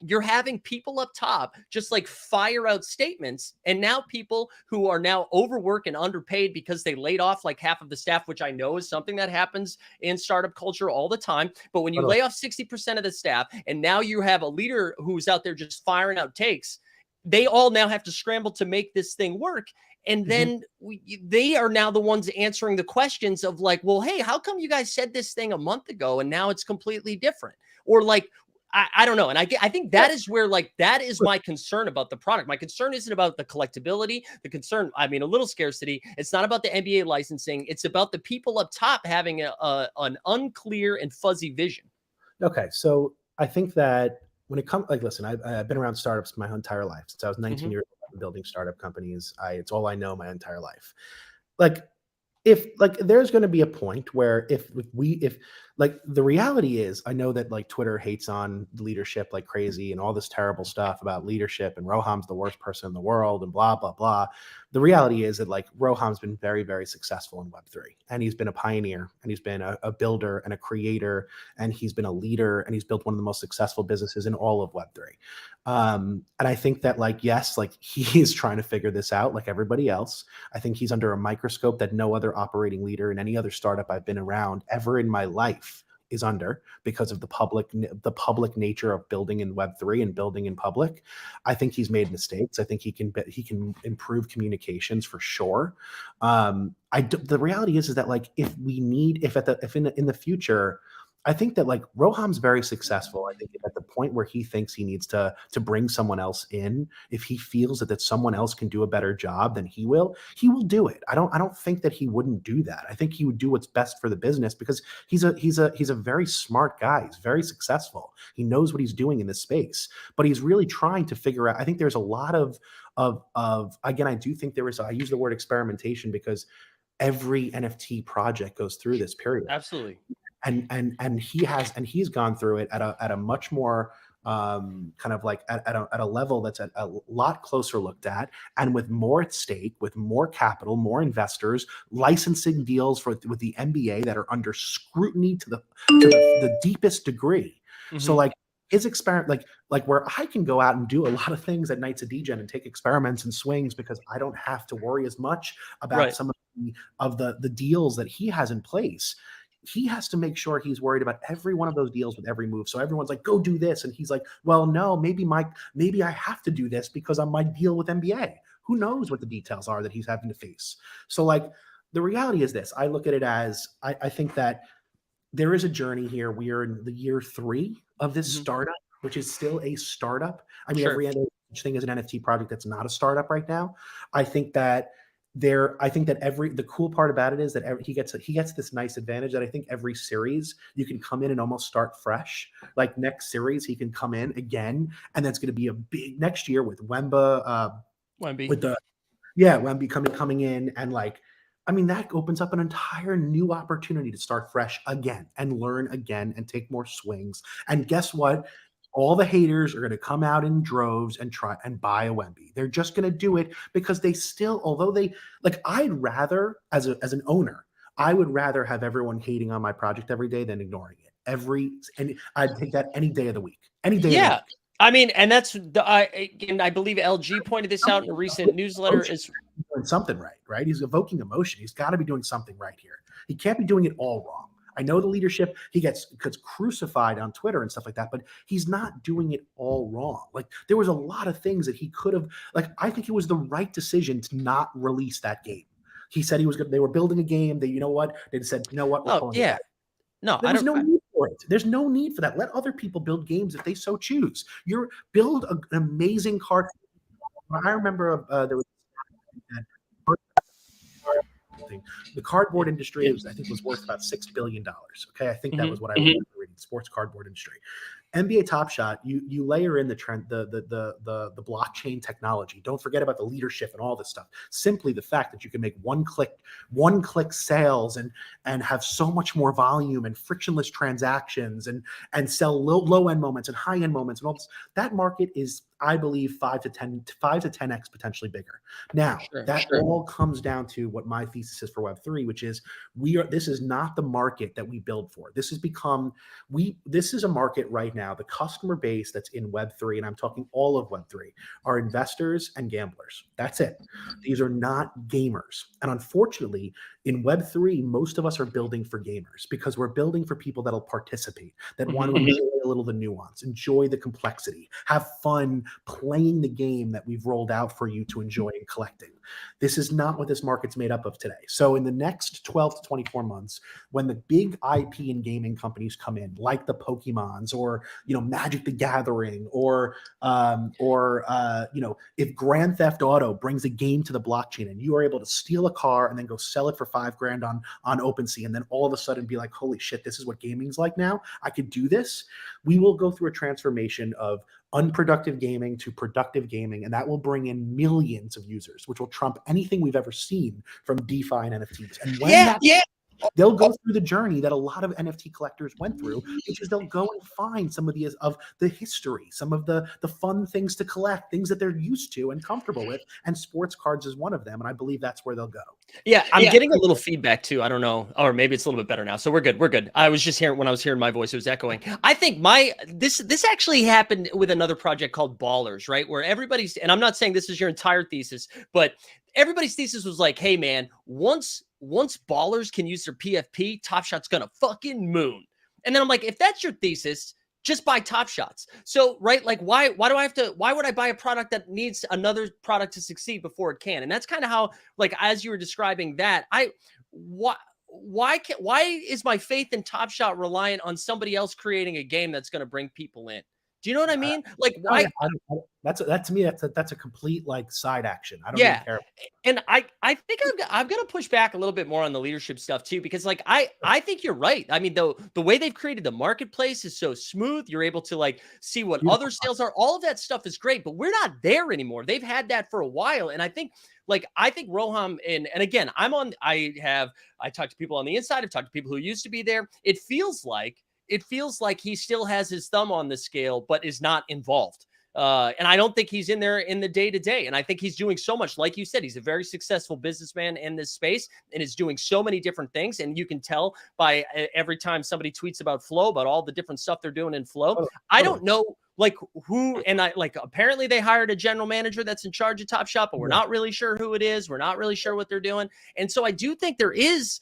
Speaker 1: you're having people up top just like fire out statements. And now people who are now overworked and underpaid because they laid off like half of the staff, which I know is something that happens in startup culture all the time. But when you lay off 60% of the staff, and now you have a leader who's out there just firing out takes, they all now have to scramble to make this thing work. And then they are now the ones answering the questions of like, well, hey, how come you guys said this thing a month ago and now it's completely different? Or like, I don't know. And I think that is where like, that is my concern about the product. My concern isn't about the collectability, the concern, I mean, a little scarcity. It's not about the NBA licensing. It's about the people up top having an unclear and fuzzy vision.
Speaker 3: Okay. So I think that when it comes, like, listen, I've been around startups my entire life. Since I was 19 years old, building startup companies. It's all I know my entire life. Like, if like there's going to be a point where if like the reality is, I know that like Twitter hates on leadership like crazy and all this terrible stuff about leadership and Roham's the worst person in the world and blah, blah, blah. The reality is that like Roham's been very, very successful in Web3, and he's been a pioneer, and he's been a builder and a creator, and he's been a leader, and he's built one of the most successful businesses in all of Web3. And I think that like, yes, like he is trying to figure this out like everybody else. I think he's under a microscope that no other operating leader in any other startup I've been around ever in my life is under, because of the public nature of building in Web3 and building in public. I think he's made mistakes. I think he can improve communications for sure. The reality is that like if in the future, I think that like Roham's very successful. I think at the point where he thinks he needs to bring someone else in, if he feels that someone else can do a better job than he will do it. I don't think that he wouldn't do that. I think he would do what's best for the business, because he's a very smart guy. He's very successful. He knows what he's doing in this space, but he's really trying to figure out. I think there's a lot of again, I do think I use the word experimentation because every NFT project goes through this period.
Speaker 1: Absolutely.
Speaker 3: And he's gone through it at a much more kind of like at a level that's a lot closer looked at, and with more at stake, with more capital, more investors, licensing deals with the NBA that are under scrutiny to the deepest degree. So like his experiment, like where I can go out and do a lot of things at Nights of Degen and take experiments and swings because I don't have to worry as much about some of the deals that he has in place. He has to make sure he's worried about every one of those deals with every move. So everyone's like, go do this. And he's like, well, no, maybe I have to do this because on my deal with NBA. Who knows what the details are that he's having to face? So like the reality is this, I look at it as, I think that there is a journey here. We are in the year 3 of this startup, which is still a startup. I mean, every other thing is an NFT project that's not a startup right now. I think that the cool part about it is that he gets this nice advantage that I think every series you can come in and almost start fresh. Like next series, he can come in again, and that's going to be a big next year with Wemby coming in, and like, I mean, that opens up an entire new opportunity to start fresh again and learn again and take more swings. And guess what? All the haters are going to come out in droves and try and buy a Wemby. They're just going to do it because they still, although they like, I'd rather as an owner, I would rather have everyone hating on my project every day than ignoring it and I'd take that any day of the week, any day.
Speaker 1: Yeah.
Speaker 3: Of the week.
Speaker 1: I mean, and that's I believe LG pointed this out in a recent newsletter.
Speaker 3: doing something right, right? He's evoking emotion. He's got to be doing something right here. He can't be doing it all wrong. I know the leadership, he gets crucified on Twitter and stuff like that, but he's not doing it all wrong. Like there was a lot of things that he could have, like, I think it was the right decision to not release that game. He said he was good. They were building a game. They, you know what? They said, you know what? We're
Speaker 1: Oh
Speaker 3: pulling it
Speaker 1: yeah.
Speaker 3: back.
Speaker 1: No,
Speaker 3: There
Speaker 1: I
Speaker 3: was
Speaker 1: don't.
Speaker 3: no need for it. There's no need for that. Let other people build games if they so choose. You're build an amazing card. I remember there was the cardboard industry was, I think, was worth about $6 billion. Okay, I think that was what I remember reading. Sports cardboard industry. NBA Top Shot, you layer in the trend, the blockchain technology. Don't forget about the leadership and all this stuff. Simply the fact that you can make one click sales and have so much more volume and frictionless transactions and sell low end moments and high end moments and all this. That market is, I believe, 5 to 10x potentially bigger. Now that all comes down to what my thesis is for Web3, which is this is not the market that we build for. This has become this is a market right now. The customer base that's in Web3, and I'm talking all of Web3, are investors and gamblers. That's it. These are not gamers. And unfortunately, in Web3, most of us are building for gamers because we're building for people that'll participate, that want to enjoy a little the nuance, enjoy the complexity, have fun playing the game that we've rolled out for you to enjoy and collecting. This is not what this market's made up of today. So in the next 12 to 24 months, when the big IP and gaming companies come in, like the Pokemons or, Magic the Gathering or if Grand Theft Auto brings a game to the blockchain and you are able to steal a car and then go sell it for $5,000 on OpenSea and then all of a sudden be like, holy shit, this is what gaming's like now. I could do this. We will go through a transformation of unproductive gaming to productive gaming, and that will bring in millions of users, which will trump anything we've ever seen from DeFi and NFTs. And when they'll go through the journey that a lot of NFT collectors went through, which is they'll go and find some of the history, some of the fun things to collect, things that they're used to and comfortable with, and sports cards is one of them. And I believe that's where they'll go.
Speaker 1: Yeah, I'm getting a little feedback too. I don't know, or maybe it's a little bit better now. So we're good. We're good. I was just hearing when I was hearing my voice, it was echoing. I think this actually happened with another project called Ballers, right? Where everybody's, and I'm not saying this is your entire thesis, but everybody's thesis was like, hey man, once Ballers can use their PFP, Top Shot's gonna fucking moon. And then I'm like, if that's your thesis, just buy Top Shots. So, right, like why would I buy a product that needs another product to succeed before it can? And that's kind of how, like, as you were describing that, why is my faith in Top Shot reliant on somebody else creating a game that's going to bring people in? Do you know what I mean? Like, why?
Speaker 3: That to me, that's a complete like side action. I don't even care.
Speaker 1: And I think I'm gonna push back a little bit more on the leadership stuff too, because like I think you're right. I mean, the way they've created the marketplace is so smooth. You're able to like see what other sales are. All of that stuff is great, but we're not there anymore. They've had that for a while, and I think Roham and again, I talked to people on the inside. I've talked to people who used to be there. It feels like he still has his thumb on the scale, but is not involved. And I don't think he's in there in the day-to-day. And I think he's doing so much. Like you said, he's a very successful businessman in this space and is doing so many different things. And you can tell by every time somebody tweets about Flow, about all the different stuff they're doing in Flow. I don't know like who, and apparently they hired a general manager that's in charge of Top Shot, but we're not really sure who it is. We're not really sure what they're doing. And so I do think there is,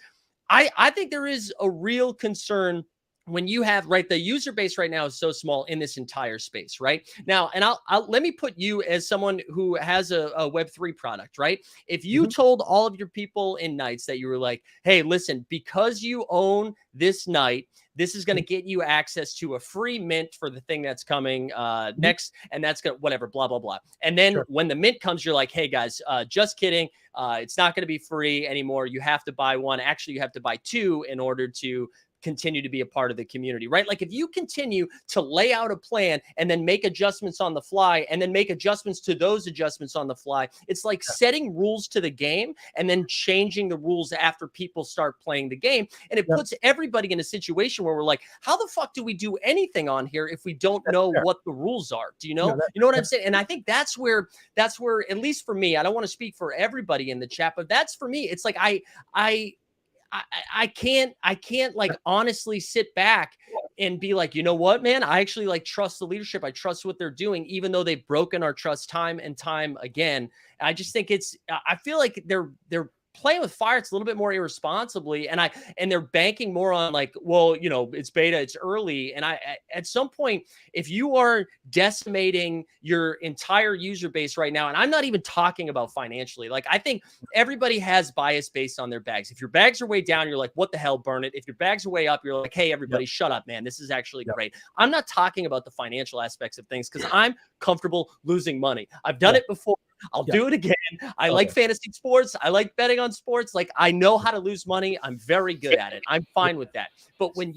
Speaker 1: I think there is a real concern when you have, right, the user base right now is so small in this entire space, right? Now, and I'll let me put you as someone who has a Web3 product, right? If you told all of your people in Nights that you were like, hey, listen, because you own this night, this is going to get you access to a free mint for the thing that's coming next, and that's going to whatever, blah, blah, blah. And then when the mint comes, you're like, hey, guys, just kidding. It's not going to be free anymore. You have to buy one. Actually, you have to buy two in order to continue to be a part of the community, right? Like if you continue to lay out a plan and then make adjustments on the fly and then make adjustments to those adjustments on the fly, it's like setting rules to the game and then changing the rules after people start playing the game. And it puts everybody in a situation where we're like, how the fuck do we do anything on here if we don't know what the rules are? Do you know? You know what I'm saying? And I think that's where, at least for me, I don't want to speak for everybody in the chat, but that's for me. It's like, I can't like honestly sit back and be like, you know what, man, I actually like trust the leadership. I trust what they're doing, even though they've broken our trust time and time again. I just think I feel like they're playing with fire. It's a little bit more irresponsibly. And they're banking more on like, well, it's beta, it's early. And at some point, if you are decimating your entire user base right now, and I'm not even talking about financially, like I think everybody has bias based on their bags. If your bags are way down, you're like, what the hell, burn it. If your bags are way up, you're like, hey, everybody, shut up, man. This is actually great. I'm not talking about the financial aspects of things because I'm comfortable losing money. I've done it before. I'll do it again. I like fantasy sports. I like betting on sports. Like I know how to lose money. I'm very good at it. I'm fine with that. But when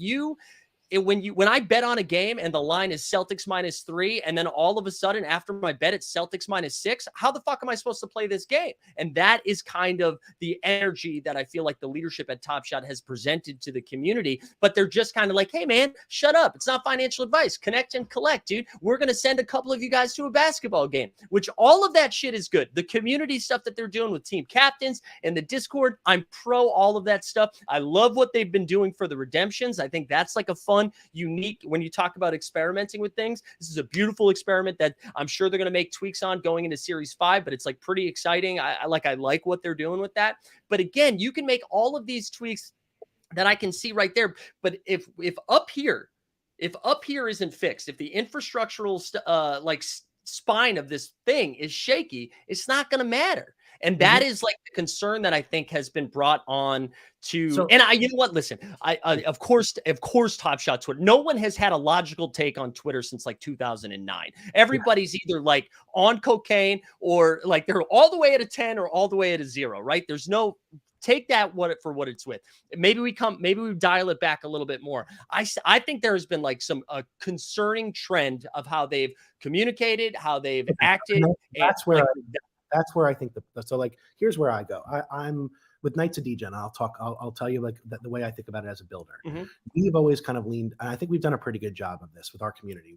Speaker 1: I bet on a game and the line is Celtics -3, and then all of a sudden after my bet it's Celtics -6, how the fuck am I supposed to play this game? And that is kind of the energy that I feel like the leadership at Top Shot has presented to the community. But they're just kind of like, hey man, shut up. It's not financial advice. Connect and collect, dude. We're going to send a couple of you guys to a basketball game, which all of that shit is good. The community stuff that they're doing with team captains and the Discord, I'm pro all of that stuff. I love what they've been doing for the redemptions. I think that's like a fun, unique, when you talk about experimenting with things, this is a beautiful experiment that I'm sure they're going to make tweaks on going into Series 5, but it's like pretty exciting. I like what they're doing with that. But again, you can make all of these tweaks that I can see right there. But if up here isn't fixed, if the infrastructural spine of this thing is shaky, it's not going to matter. And that is like the concern that I think has been brought on to, you know what, listen, of course, Top Shot Twitter, no one has had a logical take on Twitter since like 2009. Everybody's either like on cocaine or like they're all the way at a 10 or all the way at a 0, right? There's no, take that for what it's with. Maybe we dial it back a little bit more. I think there has been like some concerning trend of how they've communicated, how they've acted.
Speaker 3: That's where I think so like, here's where I go. I'm with Knights of Degen. I'll tell you like the way I think about it as a builder. We've always kind of leaned, and I think we've done a pretty good job of this with our community.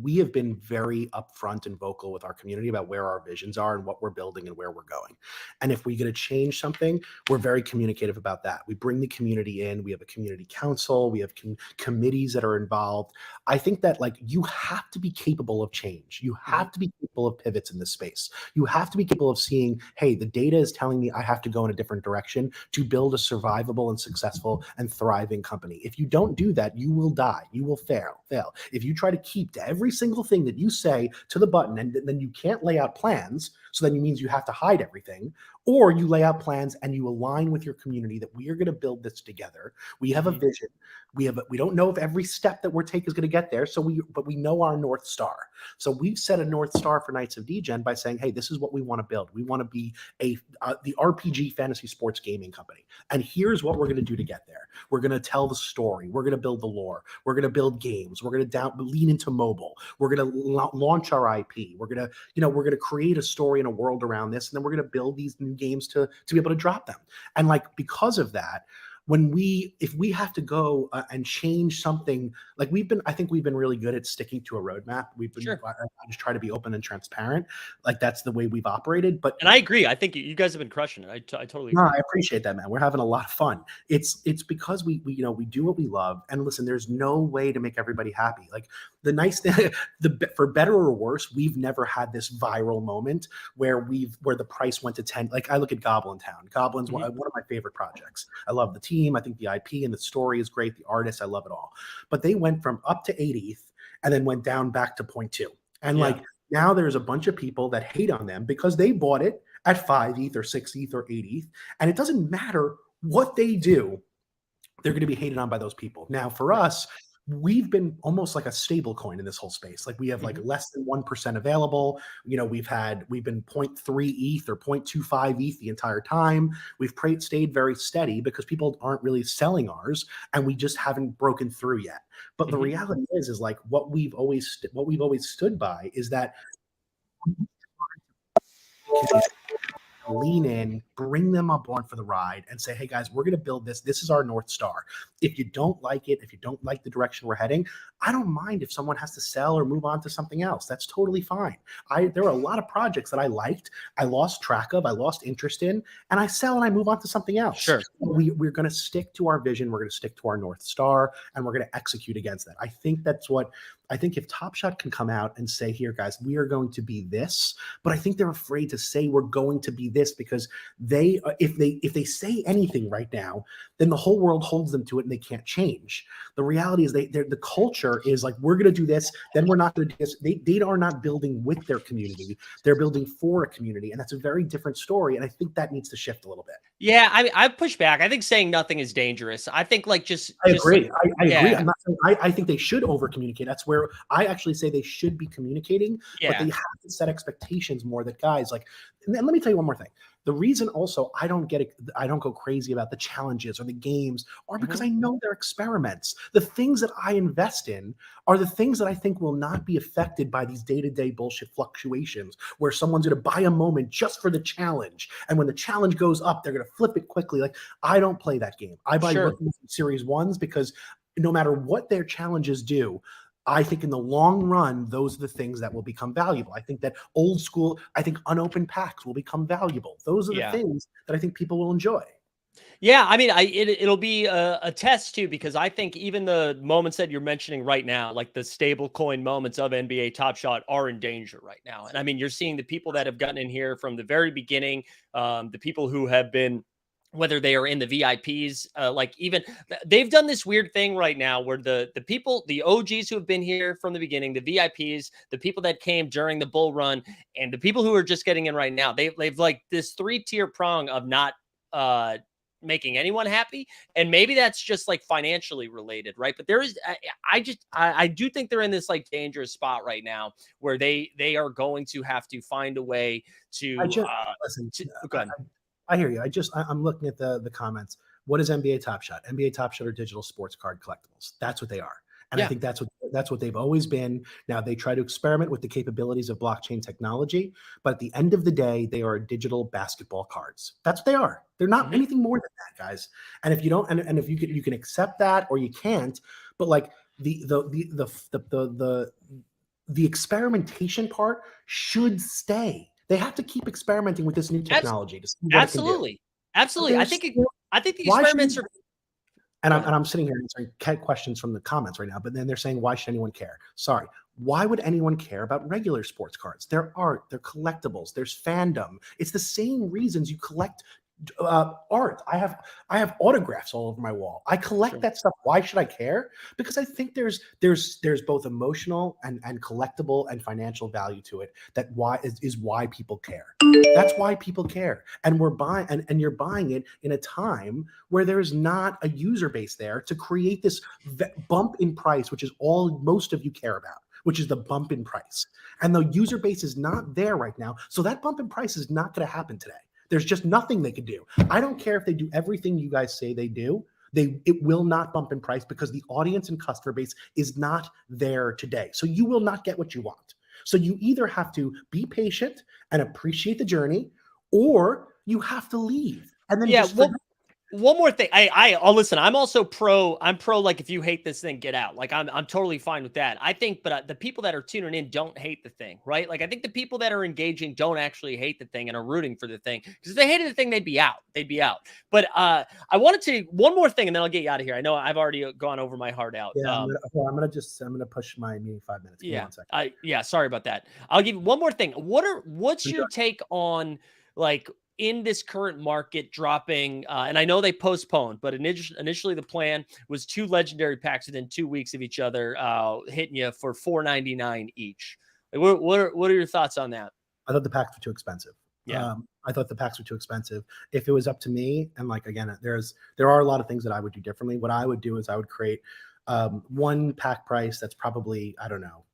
Speaker 3: We have been very upfront and vocal with our community about where our visions are and what we're building and where we're going. And if we're going to change something, we're very communicative about that. We bring the community in. We have a community council. We have committees that are involved. I think that like you have to be capable of change. You have to be capable of pivots in this space. You have to be capable of seeing, hey, the data is telling me I have to go in a different direction to build a survivable and successful and thriving company. If you don't do that, you will die. You will fail. If you try to keep to every single thing that you say to the button, and then you can't lay out plans, so then it means you have to hide everything, or you lay out plans and you align with your community that we are going to build this together. We have a vision. We don't know if every step that we're taking is going to get there. But we know our North Star. So we've set a North Star for Knights of Degen by saying, hey, this is what we want to build. We want to be the RPG fantasy sports gaming company. And here's what we're going to do to get there. We're going to tell the story. We're going to build the lore. We're going to build games. We're going to lean into mobile. We're going to launch our IP. We're going to create a story and a world around this. And then we're going to build these new games to be able to drop them. And like, because of that, if we have to go and change something, like I think we've been really good at sticking to a roadmap. I just try to be open and transparent. Like that's the way we've operated. And
Speaker 1: I agree. I think you guys have been crushing it. I totally agree.
Speaker 3: No, I appreciate that, man. We're having a lot of fun. It's because we do what we love. And listen, there's no way to make everybody happy. Like the nice thing, for better or worse, we've never had this viral moment where the price went to 10. Like I look at Goblin Town. Goblin's one of my favorite projects. I love the team. I think the IP and the story is great. The artists, I love it all. But they went from up to 8 ETH and then went down back to 0.2. And like now there's a bunch of people that hate on them because they bought it at 5 ETH or 6 ETH or 8 ETH. And it doesn't matter what they do, they're going to be hated on by those people. Now for us, we've been almost like a stable coin in this whole space. Like we have like less than 1% available. We've been 0.3 ETH or 0.25 ETH the entire time. We've stayed very steady because people aren't really selling ours and we just haven't broken through yet. But the reality is like what we've always stood by is that lean in, bring them up on for the ride and say, hey guys, we're going to build this. This is our North Star. If you don't like it, if you don't like the direction we're heading, I don't mind if someone has to sell or move on to something else. That's totally fine. There were a lot of projects that I liked, I lost track of, I lost interest in, and I sell and I move on to something else.
Speaker 1: Sure.
Speaker 3: We're going to stick to our vision. We're going to stick to our North Star, and we're going to execute against that. I think if Top Shot can come out and say, here, guys, we are going to be this, but I think they're afraid to say we're going to be this because if they say anything right now, then the whole world holds them to it and they can't change. The reality is the culture is like, we're going to do this, then we're not going to do this. They are not building with their community. They're building for a community. And that's a very different story. And I think that needs to shift a little bit.
Speaker 1: Yeah, I mean, I push back. I think saying nothing is dangerous. I think like
Speaker 3: I agree.
Speaker 1: Like,
Speaker 3: I agree. I'm not saying, I think they should over communicate. That's where I actually say they should be communicating, but they have to set expectations more that guys like, and let me tell you one more thing. The reason also I don't go crazy about the challenges or the games are because I know they're experiments. The things that I invest in are the things that I think will not be affected by these day-to-day bullshit fluctuations where someone's going to buy a moment just for the challenge. And when the challenge goes up, they're going to flip it quickly. Like, I don't play that game. I buy Series 1s because no matter what their challenges do, I think in the long run, those are the things that will become valuable. I think that old school, I think unopened packs will become valuable. Those are the things that I think people will enjoy.
Speaker 1: Yeah, I mean, it'll be a test too, because I think even the moments that you're mentioning right now, like the stable coin moments of NBA Top Shot, are in danger right now. And I mean, you're seeing the people that have gotten in here from the very beginning, the people who have been, whether they are in the VIPs, like even they've done this weird thing right now where the people, the OGs who have been here from the beginning, the VIPs, the people that came during the bull run, and the people who are just getting in right now, they've like this 3-tier prong of not making anyone happy. And maybe that's just like financially related, right? But there is, I do think they're in this like dangerous spot right now where they are going to have to find a way to,
Speaker 3: listen,
Speaker 1: go ahead.
Speaker 3: I hear you. I'm looking at the comments. What is NBA Top Shot? NBA Top Shot are digital sports card collectibles. That's what they are. And I think that's what they've always been. Now they try to experiment with the capabilities of blockchain technology, but at the end of the day, they are digital basketball cards. That's what they are. They're not anything more than that, guys. And if you don't, and if you can accept that or you can't, but like the experimentation part should stay. They have to keep experimenting with this new technology to see what it can do.
Speaker 1: Absolutely. I think the experiments are.
Speaker 3: And I'm sitting here answering questions from the comments right now, but then they're saying, why should anyone care? Sorry. Why would anyone care about regular sports cards? They're art, they're collectibles, there's fandom. It's the same reasons you collect art. I have autographs all over my wall. I collect that stuff. Why should I care? Because I think there's both emotional and collectible and financial value to it. That is why people care. That's why people care. And we're buying and you're buying it in a time where there's not a user base there to create this bump in price, which is all most of you care about, which is the bump in price. And the user base is not there right now. So that bump in price is not going to happen today. There's just nothing they could do. I don't care if they do everything you guys say they do. It will not bump in price because the audience and customer base is not there today. So you will not get what you want. So you either have to be patient and appreciate the journey, or you have to leave. And then
Speaker 1: one more thing. I'll listen. I'm also pro. I'm pro. Like, if you hate this thing, get out. Like, I'm totally fine with that. I think, but the people that are tuning in don't hate the thing, right? Like, I think the people that are engaging don't actually hate the thing and are rooting for the thing, because if they hated the thing, they'd be out. They'd be out. But I wanted to one more thing, and then I'll get you out of here. I know I've already gone over my heart out.
Speaker 3: Yeah, I'm gonna push my meeting 5 minutes. Give me 1 second.
Speaker 1: Sorry about that. I'll give you one more thing. What's your take on, like, in this current market dropping, and I know they postponed, but initially the plan was 2 legendary packs within 2 weeks of each other, hitting you for $4.99 each. Like, what are your thoughts on that?
Speaker 3: I thought the packs were too expensive.
Speaker 1: Yeah.
Speaker 3: I thought the packs were too expensive. If it was up to me, and like, again, there are a lot of things that I would do differently. What I would do is I would create one pack price that's probably, I don't know,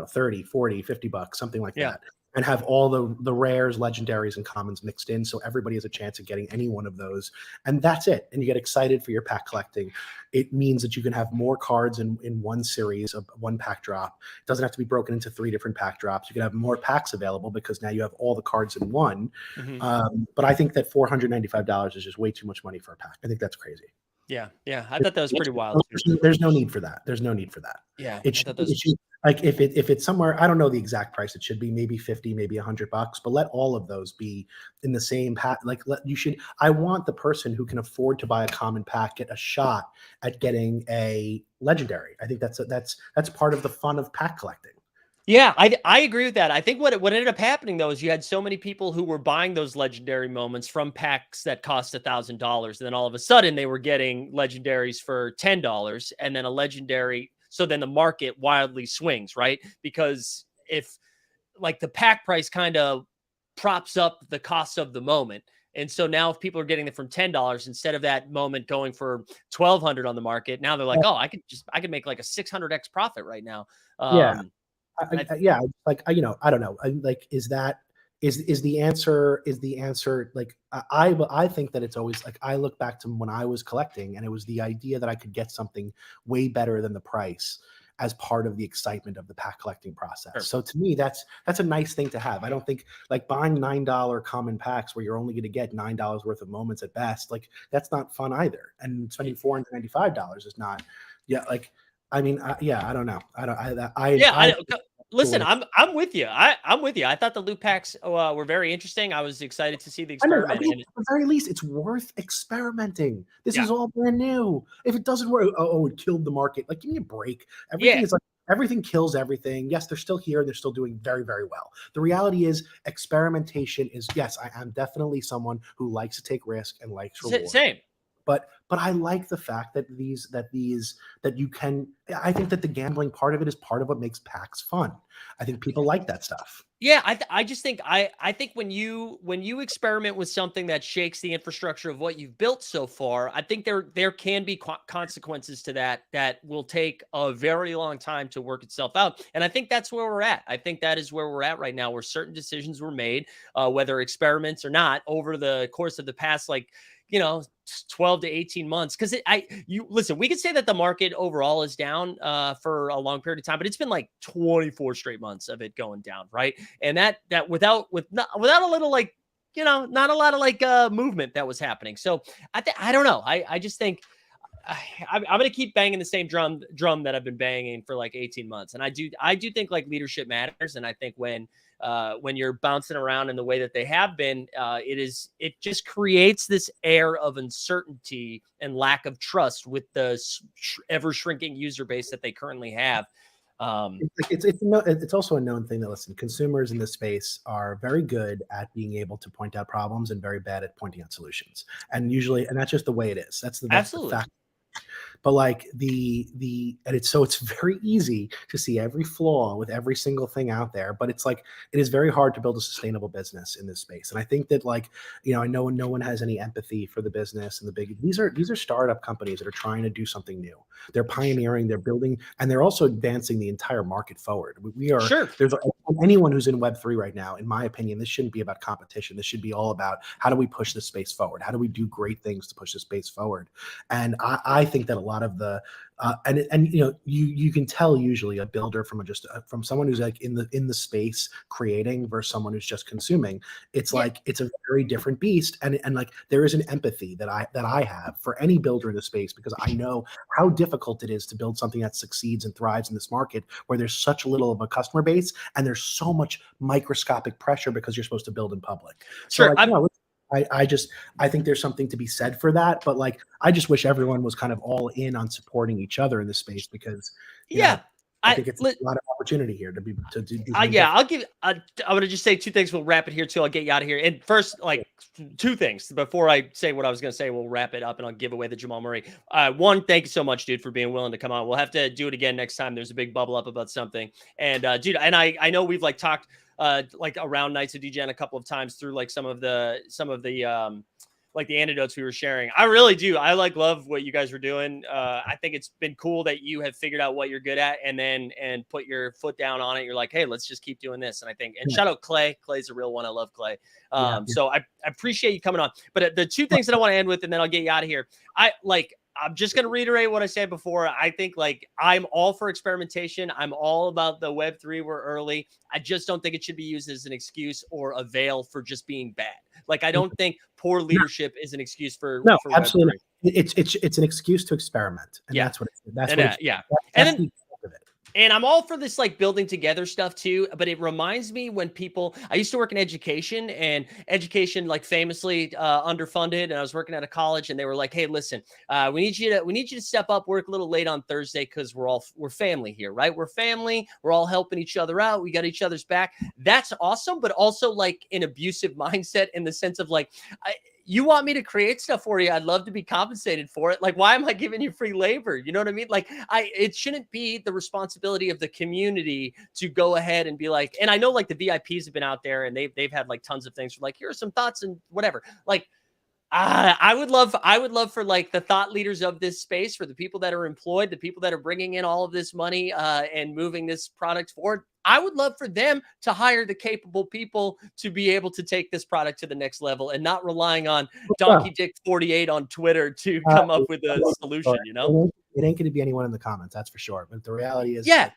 Speaker 3: 30, 40, $50, something like that. and have all the rares, legendaries, and commons mixed in, so everybody has a chance of getting any one of those, and that's it. And you get excited for your pack collecting. It means that you can have more cards in one series of one pack drop. It doesn't have to be broken into 3 different pack drops. You can have more packs available because now you have all the cards in one. But I think that $495 is just way too much money for a pack. I think that's crazy.
Speaker 1: Yeah, I thought that was pretty wild.
Speaker 3: There's no need for that. There's no need for that.
Speaker 1: Yeah,
Speaker 3: It should, like if it's somewhere, I don't know the exact price. It should be maybe 50, maybe $100, but let all of those be in the same pack. I want the person who can afford to buy a common pack get a shot at getting a legendary. I think that's part of the fun of pack collecting.
Speaker 1: Yeah, I agree with that. I think what ended up happening though is you had so many people who were buying those legendary moments from packs that cost $1,000, and then all of a sudden they were getting legendaries for $10, and then a legendary. So then the market wildly swings, right? Because if like the pack price kind of props up the cost of the moment. And so now if people are getting it from $10 instead of that moment going for $1,200 on the market, now they're like, oh, I could make like a 600x profit right now.
Speaker 3: Yeah. Yeah, like I don't know. Is the answer like I think that it's always like I look back to when I was collecting, and it was the idea that I could get something way better than the price as part of the excitement of the pack collecting process.
Speaker 1: Sure.
Speaker 3: So to me, that's a nice thing to have. I don't think like buying $9 common packs where you're only going to get $9 worth of moments at best, like that's not fun either. And spending $495 is not. Yeah, like I mean, I don't know.
Speaker 1: Listen, I'm with you. I'm with you. I thought the loot packs were very interesting. I was excited to see the experiment.
Speaker 3: I mean, at the very least, it's worth experimenting. This is all brand new. If it doesn't work, it killed the market. Like, give me a break. Everything is like everything kills everything. Yes, they're still here. They're still doing very, very well. The reality is, experimentation is yes. I am definitely someone who likes to take risk and likes reward.
Speaker 1: Same.
Speaker 3: But I like the fact that you can. I think that the gambling part of it is part of what makes packs fun. I think people like that stuff.
Speaker 1: Yeah, I just think I think when you experiment with something that shakes the infrastructure of what you've built so far, I think there can be consequences to that will take a very long time to work itself out. And I think that's where we're at. I think that is where we're at right now, where certain decisions were made, whether experiments or not, over the course of the past 12 to 18 months. Because listen, we could say that the market overall is down for a long period of time, but it's been like 24 straight months of it going down, right? And that without a little not a lot of movement that was happening. So I don't know. I just think I'm going to keep banging the same drum that I've been banging for like 18 months. And I do think like leadership matters. And I think when you're bouncing around in the way that they have been, it just creates this air of uncertainty and lack of trust with the ever shrinking user base that they currently have.
Speaker 3: It's also a known thing that, listen, consumers in this space are very good at being able to point out problems and very bad at pointing out solutions. And that's just the way it is. That's the fact. But like it's very easy to see every flaw with every single thing out there. But it's like it is very hard to build a sustainable business in this space. And I think that I know no one has any empathy for the business and the big. These are startup companies that are trying to do something new. They're pioneering, they're building, and they're also advancing the entire market forward. We are sure. There's anyone who's in Web3 right now, in my opinion, this shouldn't be about competition. This should be all about how do we push this space forward? How do we do great things to push the space forward? And I think that a lot of the you can tell usually a builder from from someone who's like in the space creating versus someone who's just consuming. It's like it's a very different beast, and like there is an empathy that I have for any builder in the space, because I know how difficult it is to build something that succeeds and thrives in this market where there's such little of a customer base and there's so much microscopic pressure because you're supposed to build in public.
Speaker 1: Sure.
Speaker 3: So I think there's something to be said for that, but like I just wish everyone was kind of all in on supporting each other in this space, because I think it's a lot of opportunity here to do.
Speaker 1: I'm going to just say two things. We'll wrap it here too. I'll get you out of here. And first, two things before I say what I was going to say. We'll wrap it up and I'll give away the Jamal Murray. One, thank you so much, dude, for being willing to come on. We'll have to do it again next time. There's a big bubble up about something. And dude, and I know we've talked around Nights of DGen a couple of times through some of the like the anecdotes we were sharing. I really do. I like love what you guys were doing. I think it's been cool that you have figured out what you're good at and put your foot down on it. You're like, hey, let's just keep doing this. And I think, and
Speaker 3: Yeah.
Speaker 1: shout out Clay. Clay's a real one. I love Clay.
Speaker 3: Yeah.
Speaker 1: So I appreciate you coming on. But the two things that I want to end with, and then I'll get you out of here. I'm just going to reiterate what I said before. I think like I'm all for experimentation. I'm all about the Web3. We're early. I just don't think it should be used as an excuse or a veil for just being bad. Like I don't think poor leadership is an excuse for
Speaker 3: No,
Speaker 1: for
Speaker 3: absolutely
Speaker 1: Web3.
Speaker 3: not. It's an excuse to experiment, and
Speaker 1: Yeah.
Speaker 3: that's what that's
Speaker 1: And,
Speaker 3: what it's,
Speaker 1: yeah.
Speaker 3: that's
Speaker 1: And
Speaker 3: the
Speaker 1: then
Speaker 3: extent of it.
Speaker 1: and I'm all for this like building together stuff too, but it reminds me when people, I used to work in education, and education like famously underfunded, and I was working at a college, and they were like, hey, listen, we need you to step up, work a little late on Thursday because we're family here, right? We're family, we're all helping each other out, we got each other's back. That's awesome, but also like an abusive mindset in the sense of like, you want me to create stuff for you, I'd love to be compensated for it. Like, why am I giving you free labor? You know what I mean? Like, it shouldn't be the responsibility of the community to go ahead and be like, and I know like the VIPs have been out there and they've had like tons of things for like, here are some thoughts and whatever. Like, I would love for like the thought leaders of this space, for the people that are employed, the people that are bringing in all of this money and moving this product forward. I would love for them to hire the capable people to be able to take this product to the next level and not relying on Donkey Dick 48 on Twitter to come up with a solution, you know?
Speaker 3: It ain't going to be anyone in the comments, that's for sure. But the reality is,
Speaker 1: Yeah.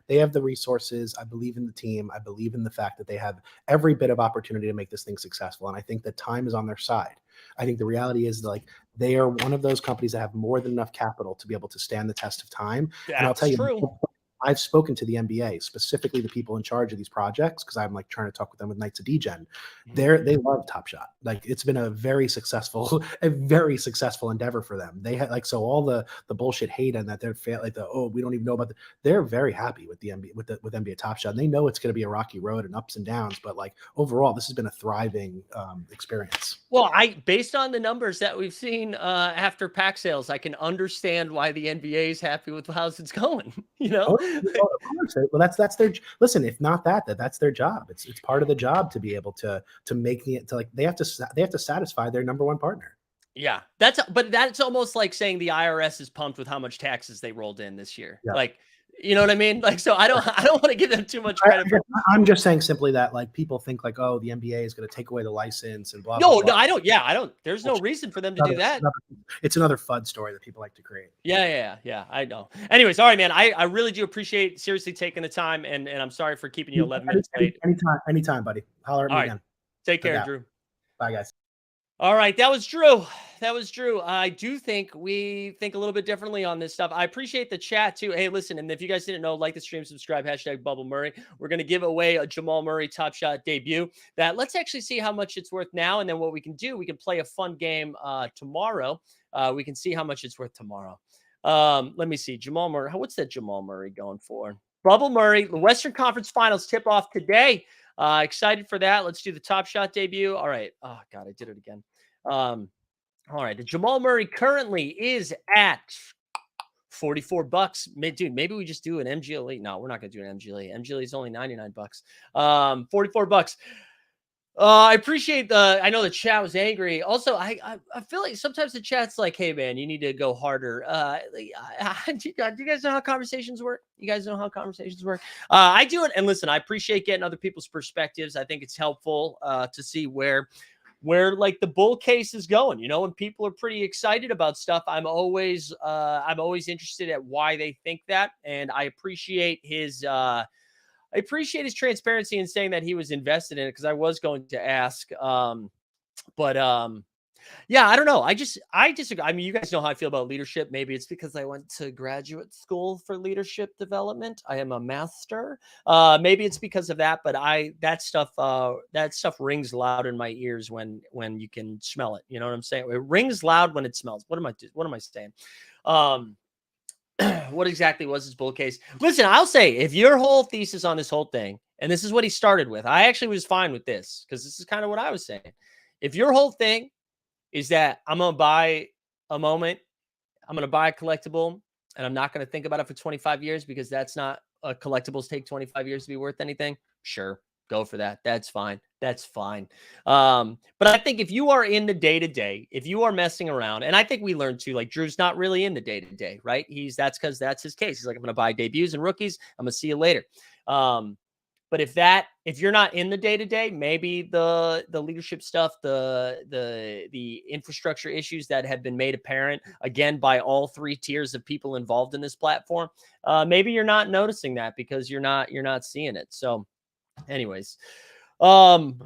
Speaker 3: they have the resources. I believe in the team. I believe in the fact that they have every bit of opportunity to make this thing successful. And I think that time is on their side. I think the reality is like they are one of those companies that have more than enough capital to be able to stand the test of time. And I'll tell you,
Speaker 1: true.
Speaker 3: I've spoken to the NBA, specifically the people in charge of these projects, because I'm like trying to talk with them with Knights of Degen. They love Top Shot. Like it's been a very successful endeavor for them. They had like, so all the bullshit hate and that they're like we don't even know about they're very happy with the NBA with NBA Top Shot. And they know it's going to be a rocky road and ups and downs, but like overall, this has been a thriving experience.
Speaker 1: Well, based on the numbers that we've seen after pack sales, I can understand why the NBA is happy with how it's going. You know,
Speaker 3: of course. Well, that's their listen. If not that's their job. It's part of the job to be able to make it to like they have to satisfy their number one partner.
Speaker 1: Yeah, but that's almost like saying the IRS is pumped with how much taxes they rolled in this year.
Speaker 3: Yeah.
Speaker 1: Like, you know what I mean? Like, so I don't want to give them too much credit.
Speaker 3: I'm just saying simply that like people think like, oh, the NBA is going to take away the license and blah.
Speaker 1: No,
Speaker 3: blah, blah.
Speaker 1: no, I don't. Yeah, I don't. There's no reason for them to do that.
Speaker 3: It's another FUD story that people like to create.
Speaker 1: Yeah. I know. Anyways, all right, man. I really do appreciate seriously taking the time, and I'm sorry for keeping you 11 minutes late.
Speaker 3: Anytime, buddy. Holler at me again.
Speaker 1: Take care, Drew.
Speaker 3: Bye, guys.
Speaker 1: All right, that was Drew. I do think we think a little bit differently on this stuff. I appreciate the chat too. Hey, listen, and if you guys didn't know, like the stream, subscribe, #Bubble Murray. We're going to give away a Jamal Murray Top Shot debut. Let's actually see how much it's worth now. And then what we can do, we can play a fun game tomorrow. We can see how much it's worth tomorrow. Let me see. Jamal Murray. What's that Jamal Murray going for? Bubble Murray, the Western Conference Finals tip off today. Excited for that. Let's do the Top Shot debut. All right. Oh, God, I did it again. All right. The Jamal Murray currently is at $44. Dude, maybe we just do an MGLE. No, we're not going to do an MGLE. MGLE is only $99. $44. I appreciate I know the chat was angry. Also, I feel like sometimes the chat's like, hey, man, you need to go harder. Do you guys know how conversations work? I do it. And listen, I appreciate getting other people's perspectives. I think it's helpful to see where like the bull case is going, you know, when people are pretty excited about stuff. I'm always interested at why they think that. And I appreciate his transparency in saying that he was invested in it, because I was going to ask. Yeah, I don't know. I disagree. I mean, you guys know how I feel about leadership. Maybe it's because I went to graduate school for leadership development. I am a master. Maybe it's because of that, but that stuff rings loud in my ears when you can smell it. You know what I'm saying? It rings loud when it smells. What am I saying? What exactly was his bull case? Listen, I'll say, if your whole thesis on this whole thing, and this is what he started with, I actually was fine with this, because this is kind of what I was saying. If your whole thing is that I'm going to buy a moment, I'm going to buy a collectible, and I'm not going to think about it for 25 years because that's not collectibles take 25 years to be worth anything. Sure. Go for that. That's fine. That's fine. But I think if you are in the day to day, if you are messing around, and I think we learned too, like Drew's not really in the day to day, right? That's because that's his case. He's like, I'm going to buy debuts and rookies. I'm going to see you later. But if you're not in the day to day, maybe the leadership stuff, the infrastructure issues that have been made apparent again by all three tiers of people involved in this platform, maybe you're not noticing that because you're not seeing it. So, anyways, man,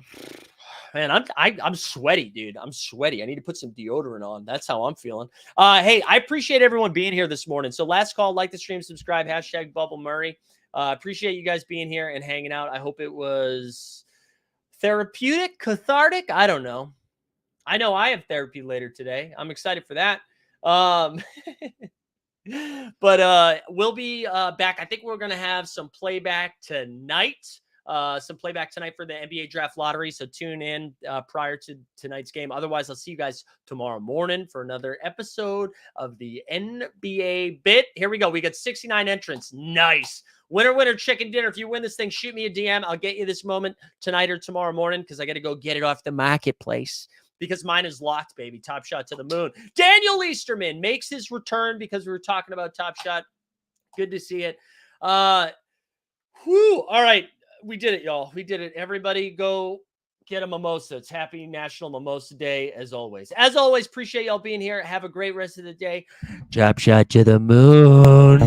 Speaker 1: I'm sweaty, dude. I'm sweaty. I need to put some deodorant on. That's how I'm feeling. Hey, I appreciate everyone being here this morning. So last call, like the stream, subscribe, hashtag Bubble Murray. Appreciate you guys being here and hanging out. I hope it was therapeutic, cathartic. I don't know. I know I have therapy later today. I'm excited for that. But we'll be back. I think we're going to have some playback tonight. Some playback tonight for the NBA draft lottery. So tune in prior to tonight's game. Otherwise, I'll see you guys tomorrow morning for another episode of the NBA Bit. Here we go. We got 69 entrants. Nice. Winner, winner, chicken dinner. If you win this thing, shoot me a DM. I'll get you this moment tonight or tomorrow morning because I got to go get it off the marketplace because mine is locked, baby. Top Shot to the moon. Daniel Easterman makes his return because we were talking about Top Shot. Good to see it. All right. We did it, y'all. We did it. Everybody go get a mimosa. It's Happy National Mimosa Day, as always. As always, appreciate y'all being here. Have a great rest of the day. Top Shot to the moon.